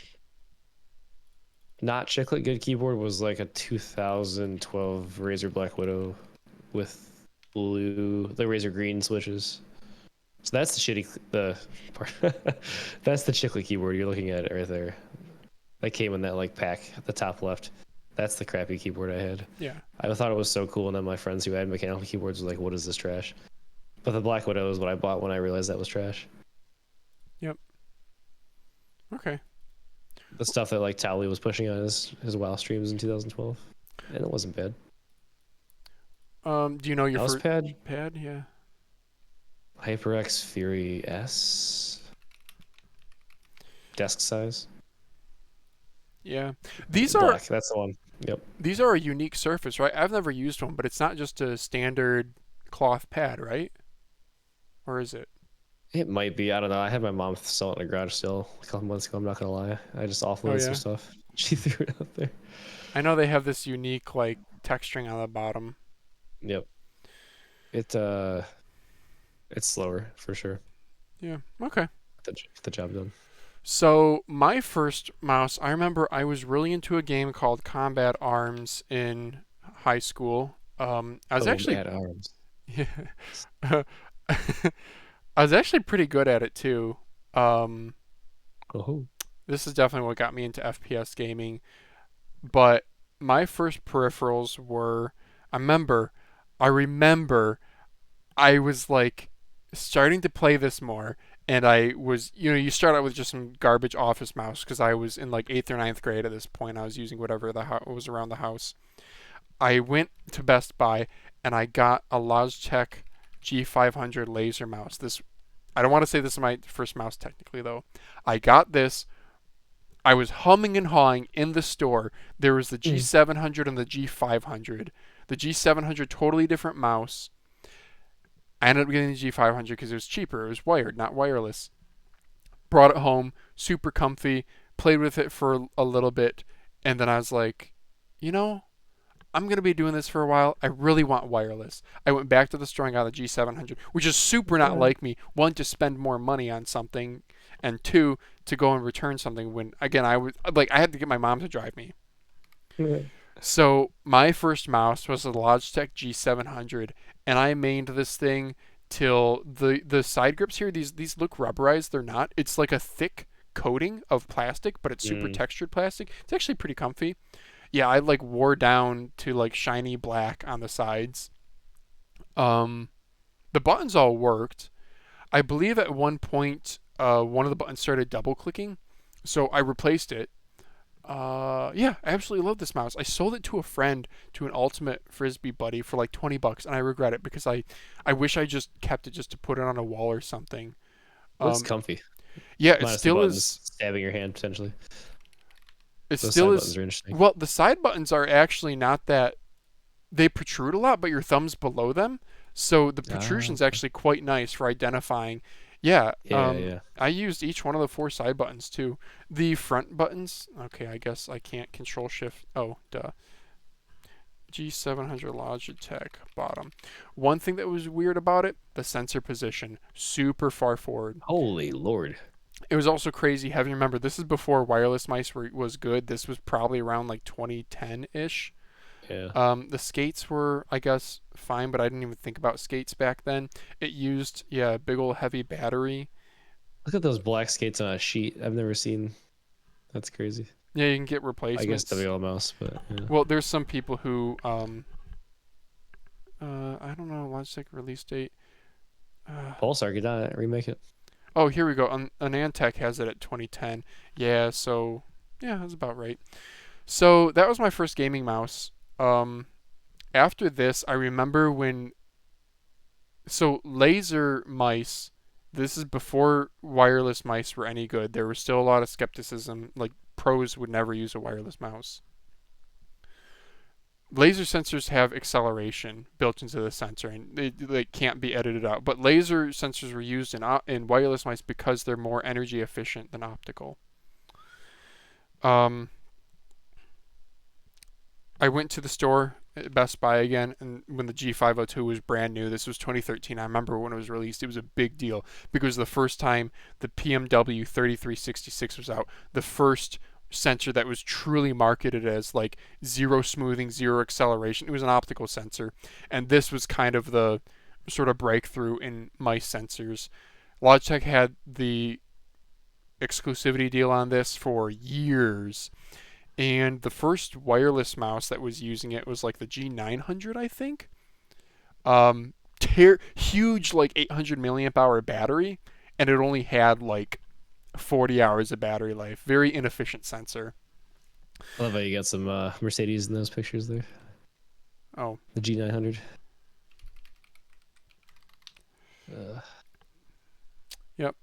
not chiclet good keyboard was like a 2012 Razer Black Widow with the Razer green switches. So that's the the part. That's the chiclet keyboard you're looking at right there. That came in that like pack at the top left. That's the crappy keyboard I had. Yeah. I thought it was so cool, and then my friends who had mechanical keyboards were like, "What is this trash?" But the Black Widow is what I bought when I realized that was trash. Yep. Okay. The stuff that like Towley was pushing on his WoW streams in 2012, and it wasn't bad. Do you know your Mouse first pad, pad? Yeah. HyperX Fury S, desk size, Yeah. These are black. That's the one. Yep. These are a unique surface, right? I've never used one, but it's not just a standard cloth pad, right? Or is it? It might be. I don't know. I had my mom sell it in a garage sale a couple months ago. I'm not gonna lie. I just Oh offloaded some yeah. stuff. She threw it out there. I know they have this unique like texturing on the bottom. Yep. It it's slower for sure. Yeah. Okay. Get the job done. So my first mouse, I remember I was really into a game called Combat Arms in high school. I was Oh, actually bad arms. yeah, I was actually pretty good at it too. Um, Oh. this is definitely what got me into FPS gaming. But my first peripherals were, I remember, I remember I was like starting to play this more, and I was, you start out with just some garbage office mouse because I was in like eighth or ninth grade at this point. I was using whatever was around the house. I went to Best Buy and I got a Logitech G500 laser mouse. This I don't want to say this is my first mouse technically though. I got this. I was humming and hawing in the store. There was the Mm. G700 and the G500. The G700 totally different mouse. I ended up getting the G500 because it was cheaper. It was wired, not wireless. Brought it home, super comfy. Played with it for a little bit, and then I was like, you know, I'm going to be doing this for a while. I really want wireless. I went back to the store and got the G700, which is super not like me. One, to spend more money on something, and two, to go and return something when, again, I had to get my mom to drive me. So my first mouse was a Logitech G700, and I mained this thing till the side grips here. These look rubberized. They're not. It's like a thick coating of plastic, but it's super Mm. textured plastic. It's actually pretty comfy. Yeah, I like wore down to like shiny black on the sides. Um, the buttons all worked. I believe at one point, one of the buttons started double clicking, so I replaced it. Yeah, I absolutely love this mouse. I sold it to a friend, to an ultimate frisbee buddy for like $20, and I regret it because I wish I just kept it just to put it on a wall or something. Looks Um, comfy. yeah, it Minus the still buttons is. stabbing your hand potentially. It Those still side is. buttons are interesting. Well, the side buttons are actually not that. They protrude a lot, but your thumb's below them, so the Ah, protrusion's actually quite nice for identifying. Yeah, yeah, yeah. I used each one of the four side buttons too. The front buttons, okay, I guess I can't control shift. Oh, duh. G700 Logitech bottom. One thing that was weird about it, the sensor position, super far forward. Holy Lord. It was also crazy having to remember this is before wireless mice was good. This was probably around like 2010 ish. Yeah. The skates were, I guess, fine, but I didn't even think about skates back then. It used, yeah, a big old heavy battery. Look at those black skates on a sheet. I've never seen. That's crazy. Yeah, you can get I guess replacements. WLmouse, but yeah. Well, there's some people who, I don't know, Logitech release date. Pulsar, get on it, remake it. Oh, here we go. Anantech has it at 2010. Yeah, so yeah, that's about right. So that was my first gaming mouse. Um, After this, I remember when. So laser mice. This is before wireless mice were any good. There was still a lot of skepticism. Like pros would never use a wireless mouse. Laser sensors have acceleration built into the sensor, and they can't be edited out. But laser sensors were used in wireless mice because they're more energy efficient than optical. Um, I went to the store at Best Buy again, and when the G502 was brand new, this was 2013. I remember when it was released, it was a big deal because the first time the PMW 3366 was out, the first sensor that was truly marketed as like zero smoothing, zero acceleration. It was an optical sensor, and this was kind of the sort of breakthrough in mice sensors. Logitech had the exclusivity deal on this for years, and the first wireless mouse that was using it was like the G900, I think. Huge like 800 milliamp hour battery, and it only had like 40 hours of battery life. Very inefficient sensor. I love how you got some Mercedes in those pictures there. Oh, The G900. yep.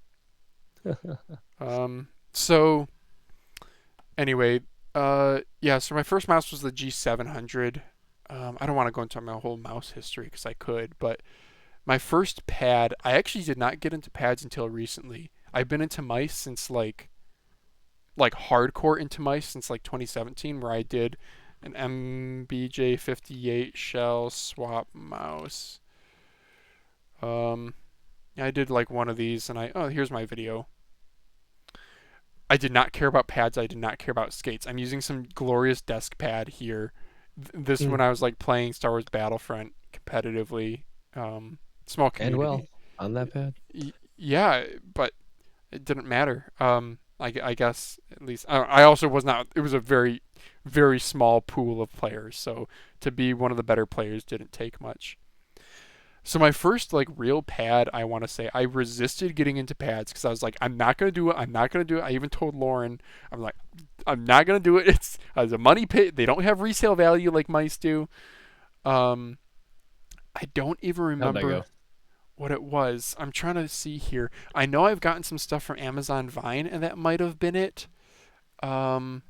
So anyway, Yeah, so my first mouse was the G700. I don't want to go into my whole mouse history because I could, but my first pad, I actually did not get into pads until recently. I've been into mice since like hardcore into mice since like 2017, where I did an MBJ58 shell swap mouse. Yeah, I did like one of these, and here's my video. I did not care about pads. I did not care about skates. I'm using some glorious desk pad here. This Mm. when I was like playing Star Wars Battlefront competitively. Small And well, community. on that pad. Yeah, but it didn't matter. I guess at least I also was not. It was a very, very small pool of players, so to be one of the better players didn't take much. So my first like real pad, I want to say, I resisted getting into pads because I was like, I'm not gonna do it. I'm not gonna do it. I even told Lauren, I'm like, I'm not gonna do it. It's as a money pit. They don't have resale value like mice do. Um, I don't even How'd that remember go? what it was. I'm trying to see here. I know I've gotten some stuff from Amazon Vine, and that might have been it. Um,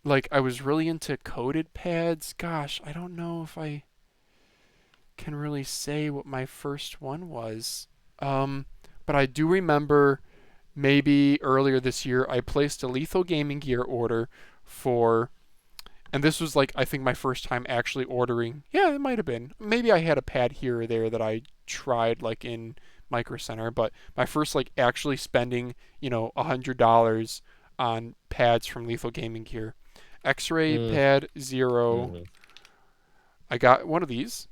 like I was really into coated pads. Gosh, I don't know if I can really say what my first one was. Um, but I do remember maybe earlier this year I placed a Lethal Gaming Gear order for, and this was like I think my first time actually ordering. Yeah, it might have been. Maybe I had a pad here or there that I tried like in Micro Center, but my first like actually spending $100 on pads from Lethal Gaming Gear. X-Ray Mm, Pad Zero. hmm I got one of these.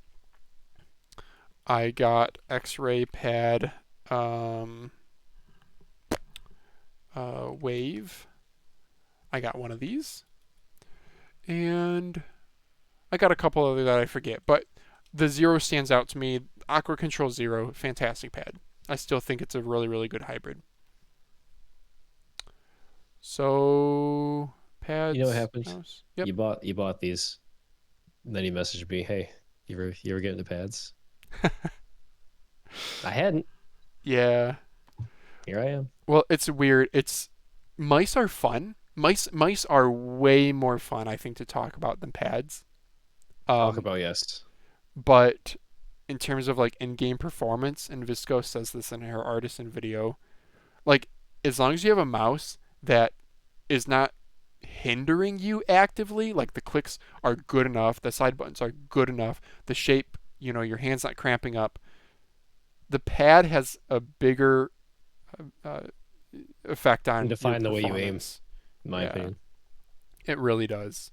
I got X-Ray Pad um, Wave. I got one of these, and I got a couple other that I forget. But the Zero stands out to me. Aqua Control Zero, fantastic pad. I still think it's a really, really good hybrid. So You know what pads, happened? mouse. Yep. You bought these, and then you messaged me, "Hey, you ever getting the pads?" I hadn't. Yeah. Here I am. Well, it's weird. It's mice are fun. Mice are way more fun, I think, to talk about than pads. Talk Um, about yes. but in terms of like in-game performance, and Viscose says this in her Artisan video, like as long as you have a mouse that is not hindering you actively, like the clicks are good enough, the side buttons are good enough, the shape, your hand's not cramping up. The pad has a bigger uh, effect And on your define the way you aim, performance. in my Yeah, opinion. it really does.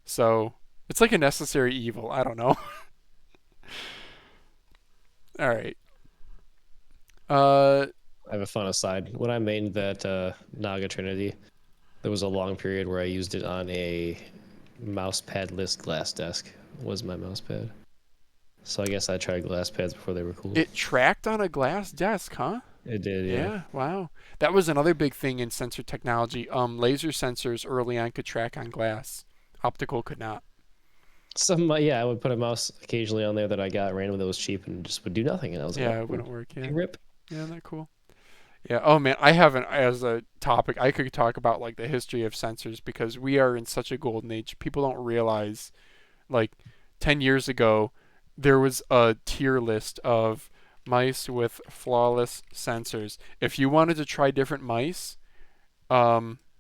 So it's like a necessary evil. I don't know. All right. Uh, I have a fun aside. When I made that Naga Trinity, there was a long period where I used it on a mouse padless glass desk. Was my mouse pad. So I guess I tried glass pads before they were cool. it tracked on a glass desk, huh? It did, yeah. Yeah. Wow. That was another big thing in sensor technology. Laser sensors early on could track on glass. Optical could not. Yeah, I would put a mouse occasionally on there that I got randomly that was cheap and just would do nothing. And I was like, Yeah, it oh, wouldn't work. Yeah. big rip. Yeah, isn't that cool? Yeah. Oh man, I haven't as a topic. I could talk about like the history of sensors because we are in such a golden age. People don't realize like 10 years ago there was a tier list of mice with flawless sensors. If you wanted to try different mice,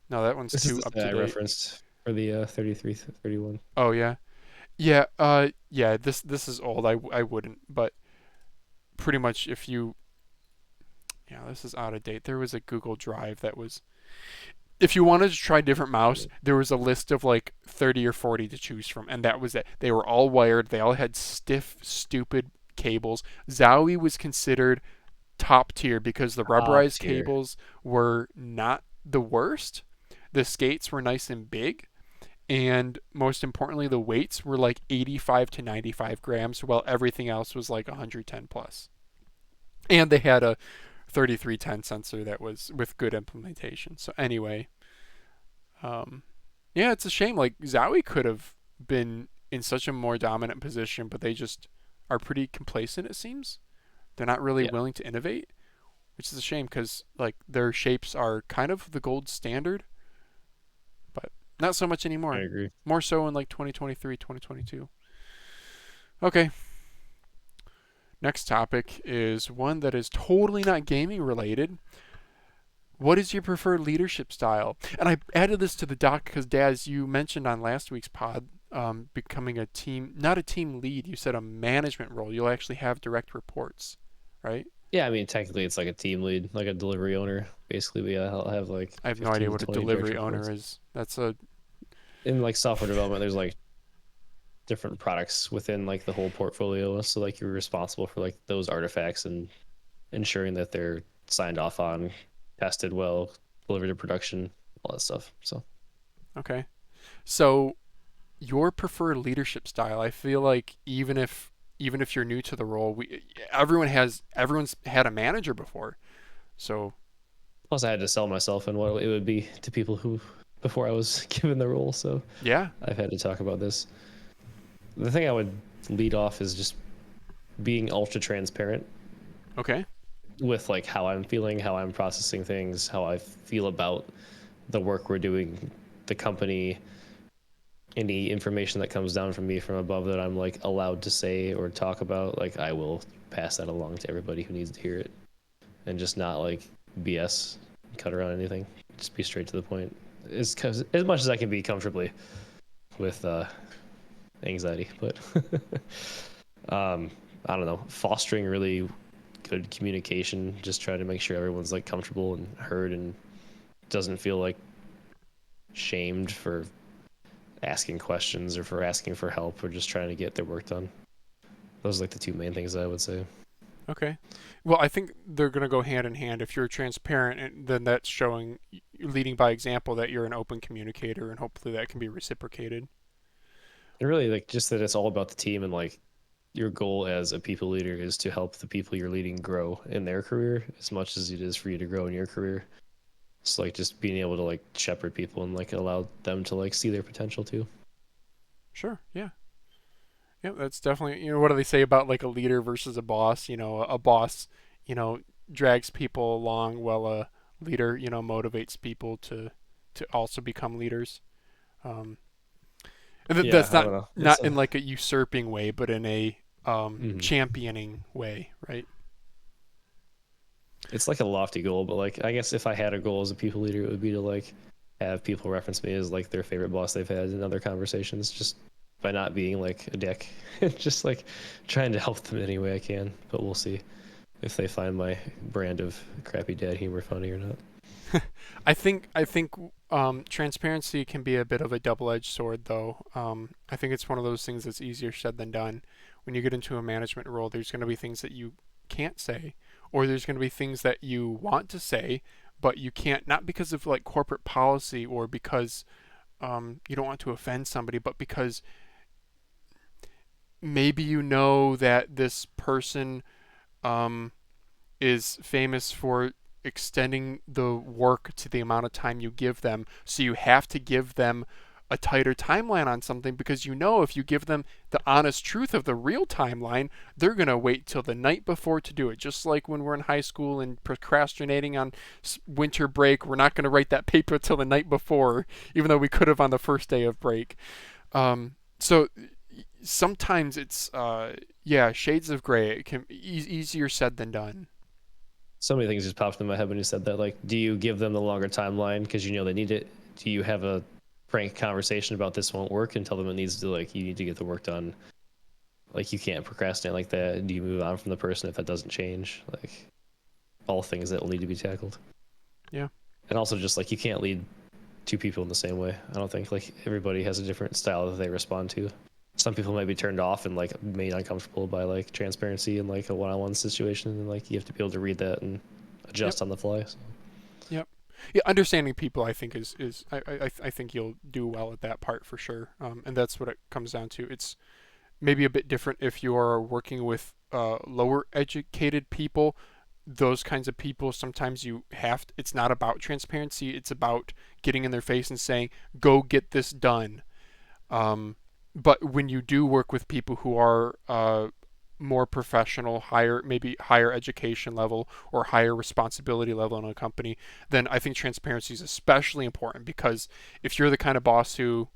no, that one's This is too the up thing to I date. referenced for the 33, 31. Oh yeah. Yeah, yeah, this is old. I wouldn't, but pretty much if you yeah, this is out of date. There was a Google Drive that was if you wanted to try different mouse, there was a list of like 30 or 40 to choose from, and that was it. They were all wired. They all had stiff, stupid cables. Zowie was considered top tier because the Top rubberized tier. cables were not the worst. The skates were nice and big, and most importantly, the weights were like 85 to 95 grams, while everything else was like 110 plus. And they had a 3310 sensor that was with good implementation. So anyway, um, yeah, it's a shame. Like Zowie could have been in such a more dominant position, but they just are pretty complacent. It seems they're not really Yeah. willing to innovate, which is a shame because like their shapes are kind of the gold standard. Not so much I anymore. agree. More so in like 2023, 2022. Okay. Next topic is one that is totally not gaming related. What is your preferred leadership style? And I added this to the doc because, Daz, you mentioned on last week's pod becoming a team, not a team lead. You said a management role. You'll actually have direct reports, right? Yeah, I mean, technically it's like a team lead, like a delivery owner. Basically, I'll have like I have no 15 idea to what a 20 direct delivery reports. owner is. That's a In like software development, there's like different products within like the whole portfolio. So like you're responsible for like those artifacts and ensuring that they're signed off on, tested well, delivered to production, all that stuff. So okay. So your preferred leadership style, I feel like even if you're new to the role, everyone's had a manager before. So plus I had to sell myself and what it would be to people who before I was given the role. So yeah. I've had to talk about this. The thing I would lead off is just being ultra transparent Okay. with like how I'm feeling, how I'm processing things, how I feel about the work we're doing, the company, any information that comes down from me from above that I'm like allowed to say or talk about, like I will pass that along to everybody who needs to hear it, and just not like BS, cut around anything. Just be straight to the point. Is as much as I can be comfortably with anxiety, but I don't know, fostering really good communication, just try to make sure everyone's like comfortable and heard and doesn't feel like shamed for asking questions or for asking for help or just trying to get their work done. Those are like the two main things I would say. Okay. Well, I think they're going to go hand in hand. If you're transparent, then that's showing, leading by example, that you're an open communicator, and hopefully that can be reciprocated. And really like just that it's all about the team, and like your goal as a people leader is to help the people you're leading grow in their career as much as it is for you to grow in your career. It's like just being able to like shepherd people and like allow them to like see their potential too. Sure. Yeah. Yeah. That's definitely, what do they say about like a leader versus a boss? A boss, you know, drags people along, while a leader, motivates people to also become leaders. Um, and Yeah, that's I not don't know. not in like a usurping way, but in a Mhm. championing way, right? It's like a lofty goal, but like I guess if I had a goal as a people leader, it would be to like have people reference me as like their favorite boss they've had in other conversations, just by not being like a dick, just like trying to help them any way I can. But we'll see if they find my brand of crappy dad humor funny or not. I think transparency can be a bit of a double-edged sword, though. I think it's one of those things that's easier said than done. When you get into a management role, there's going to be things that you can't say, or there's going to be things that you want to say, but you can't, not because of like corporate policy or because you don't want to offend somebody, but because maybe you know that this person um, is famous for extending the work to the amount of time you give them. So you have to give them a tighter timeline on something, because if you give them the honest truth of the real timeline, they're going to wait till the night before to do it. Just like when we're in high school and procrastinating on winter break, we're not going to write that paper till the night before, even though we could have on the first day of break. So sometimes it's, shades of gray. It can be easier said than done. So many things just popped in my head when you said that. Like, do you give them the longer timeline because you know they need it? Do you have a frank conversation about this won't work and tell them it needs to, like, you need to get the work done? Like, you can't procrastinate like that. Do you move on from the person if that doesn't change? Like, all things that will need to be tackled. Yeah. And also just like you can't lead two people in the same way. I don't think like everybody has a different style that they respond to. Some people might be turned off and like made uncomfortable by like transparency in like a one-on-one situation, and like you have to be able to read that and Yep. adjust on the fly. So. Yep. Yeah, understanding people, I think is I think you'll do well at that part for sure. And that's what it comes down to. It's maybe a bit different if you are working with lower educated people. Those kinds of people, sometimes you have to, it's not about transparency. It's about getting in their face and saying, "Go get this done." But when you do work with people who are more professional, maybe higher education level or higher responsibility level in a company, then I think transparency is especially important, because if you're the kind of boss who,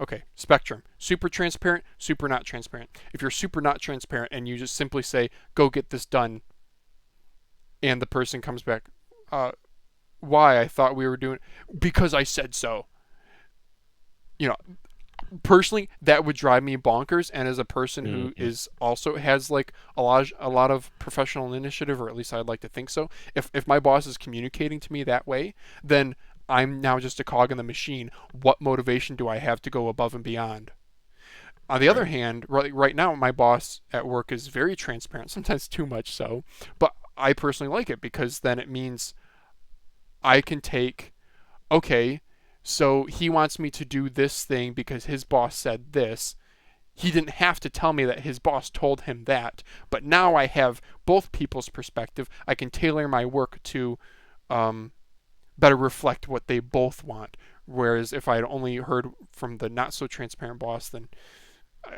okay, spectrum, super transparent, super not transparent. If you're super not transparent and you just simply say, go get this done, and the person comes back, why? I thought we were doing, because I said so. You know, personally, that would drive me bonkers. And as a person who is also has like a lot of professional initiative, or at least I'd like to think so, if my boss is communicating to me that way, then I'm now just a cog in the machine. What motivation do I have to go above and beyond? On the other Right. hand, right now my boss at work is very transparent, sometimes too much so, but I personally like it, because then it means I can take, okay, so he wants me to do this thing because his boss said this. He didn't have to tell me that his boss told him that, but now I have both people's perspective. I can tailor my work to um, better reflect what they both want. Whereas if I had only heard from the not so transparent boss, then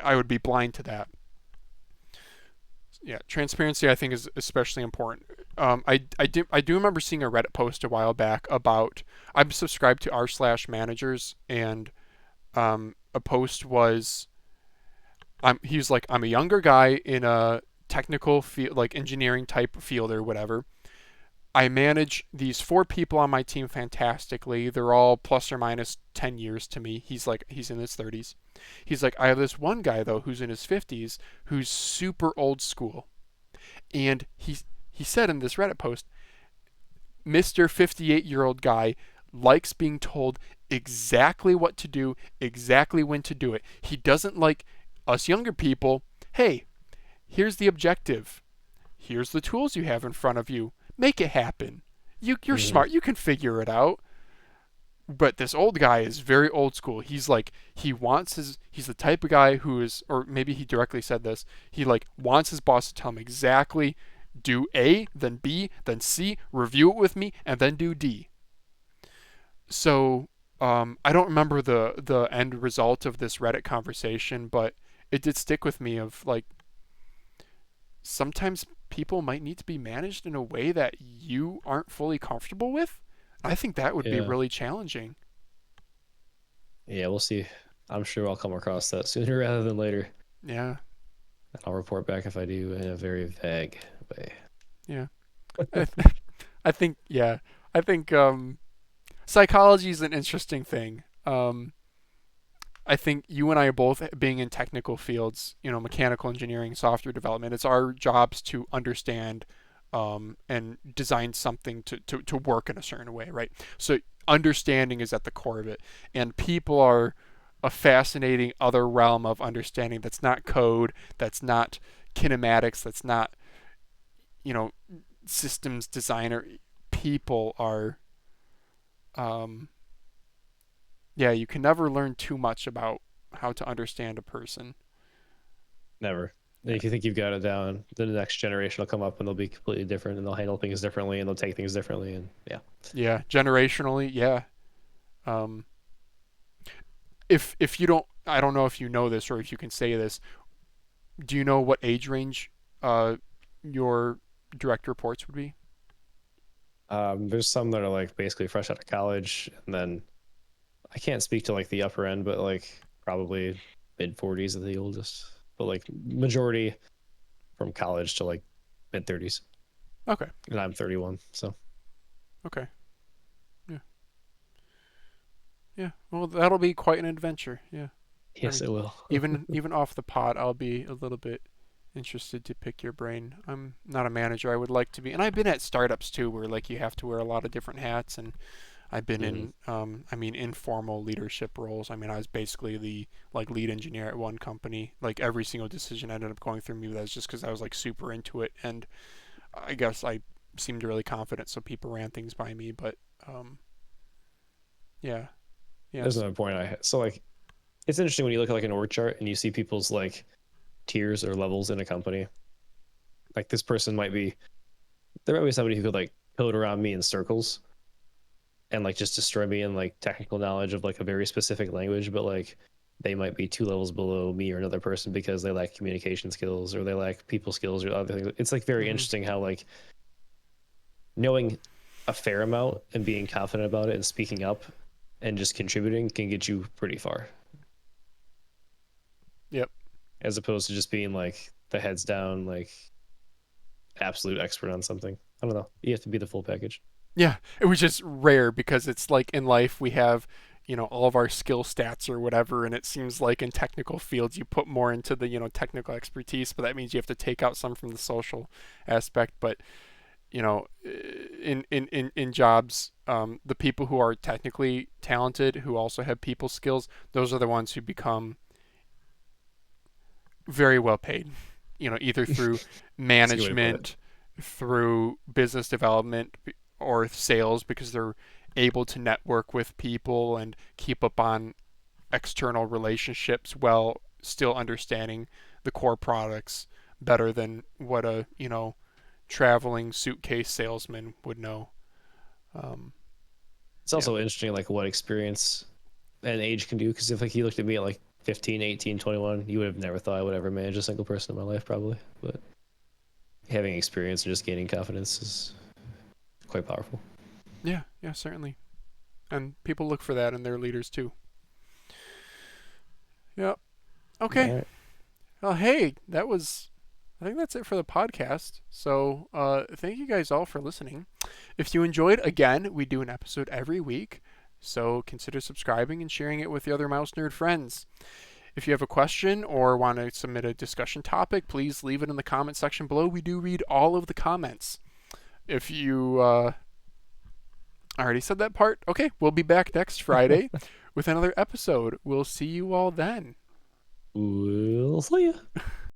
I would be blind to that. Yeah, transparency I think is especially important. I do remember seeing a Reddit post a while back about, I'm subscribed to r/managers, and a post was, he's like, I'm a younger guy in a technical field, like engineering type field or whatever. I manage these 4 people on my team fantastically. They're all plus or minus 10 years to me. He's in his 30s. He's like, I have this one guy though who's in his 50s, who's super old school. And he said in this Reddit post, Mr. 58-year-old guy likes being told exactly what to do, exactly when to do it. He doesn't like us younger people. Hey, here's the objective. Here's the tools you have in front of you. Make it happen. You're smart. You can figure it out. But this old guy is very old school. He's like, he's the type of guy who is, or maybe he directly said this, he like wants his boss to tell him exactly, do A, then B, then C, review it with me, and then do D. So I don't remember the end result of this Reddit conversation, but it did stick with me of like, sometimes people might need to be managed in a way that you aren't fully comfortable with. I think that would be Yeah. really challenging. Yeah, we'll see. I'm sure I'll come across that sooner rather than later. Yeah, And I'll report back if I do in a very vague way. yeah. I, I think yeah. I think psychology is an interesting thing. I think you and I both being in technical fields, mechanical engineering, software development, it's our jobs to understand and design something to work in a certain way, right? So understanding is at the core of it. And people are a fascinating other realm of understanding that's not code, that's not kinematics, that's not, you know, systems designer. People are, um, yeah, you can never learn too much about how to understand a person. Never. And Yeah. if you think you've got it down, the next generation will come up and they'll be completely different and they'll handle things differently and they'll take things differently. And yeah. Yeah, generationally, yeah. Um, if you don't, I don't know if you know this or if you can say this. Do you know what age range your direct reports would be? There's some that are like basically fresh out of college, and then I can't speak to like the upper end, but like probably mid 40s at the oldest. But like majority from college to like mid 30s, Okay. and I'm 31, so Okay. Yeah. Yeah. Well, that'll be quite an adventure. Yeah. yes, I, it will. even off the pod, I'll be a little bit interested to pick your brain. I'm not a manager. I would like to be, and I've been at startups too, where like you have to wear a lot of different hats, and I've been Hmm. in, informal leadership roles. I mean, I was basically the like lead engineer at one company. Like every single decision ended up going through me. That's just because I was like super into it, and I guess I seemed really confident, so people ran things by me. But um, yeah, There's yes, another point I had. So like it's interesting when you look at like an org chart and you see people's like tiers or levels in a company. Like this person might be, there might be somebody who could like code around me in circles and like just destroy me in like technical knowledge of like a very specific language, but like they might be 2 levels below me or another person because they lack communication skills or they lack people skills or other things. It's like very interesting how like knowing a fair amount and being confident about it and speaking up and just contributing can get you pretty far. Yep. As opposed to just being like the heads down, like absolute expert on something. I don't know. You have to be the full package. Yeah, it was just rare because it's like in life we have, all of our skill stats or whatever, and it seems like in technical fields you put more into the, technical expertise, but that means you have to take out some from the social aspect. But, in jobs, the people who are technically talented, who also have people skills, those are the ones who become very well paid, either through management, through business development, or sales, because they're able to network with people and keep up on external relationships while still understanding the core products better than what a traveling suitcase salesman would know. It's also interesting like what experience and age can do, because if like you looked at me at like 15, 18, 21, you would have never thought I would ever manage a single person in my life probably, but having experience and just gaining confidence is quite powerful. Yeah, certainly. And people look for that in their leaders too. Yep. Okay. All right. Well, hey, I think that's it for the podcast. So, thank you guys all for listening. If you enjoyed, again, we do an episode every week. So consider subscribing and sharing it with your other mouse nerd friends. If you have a question or want to submit a discussion topic, please leave it in the comment section below. We do read all of the comments. If you I already said that part. Okay, we'll be back next Friday with another episode. We'll see you all then. We'll see ya.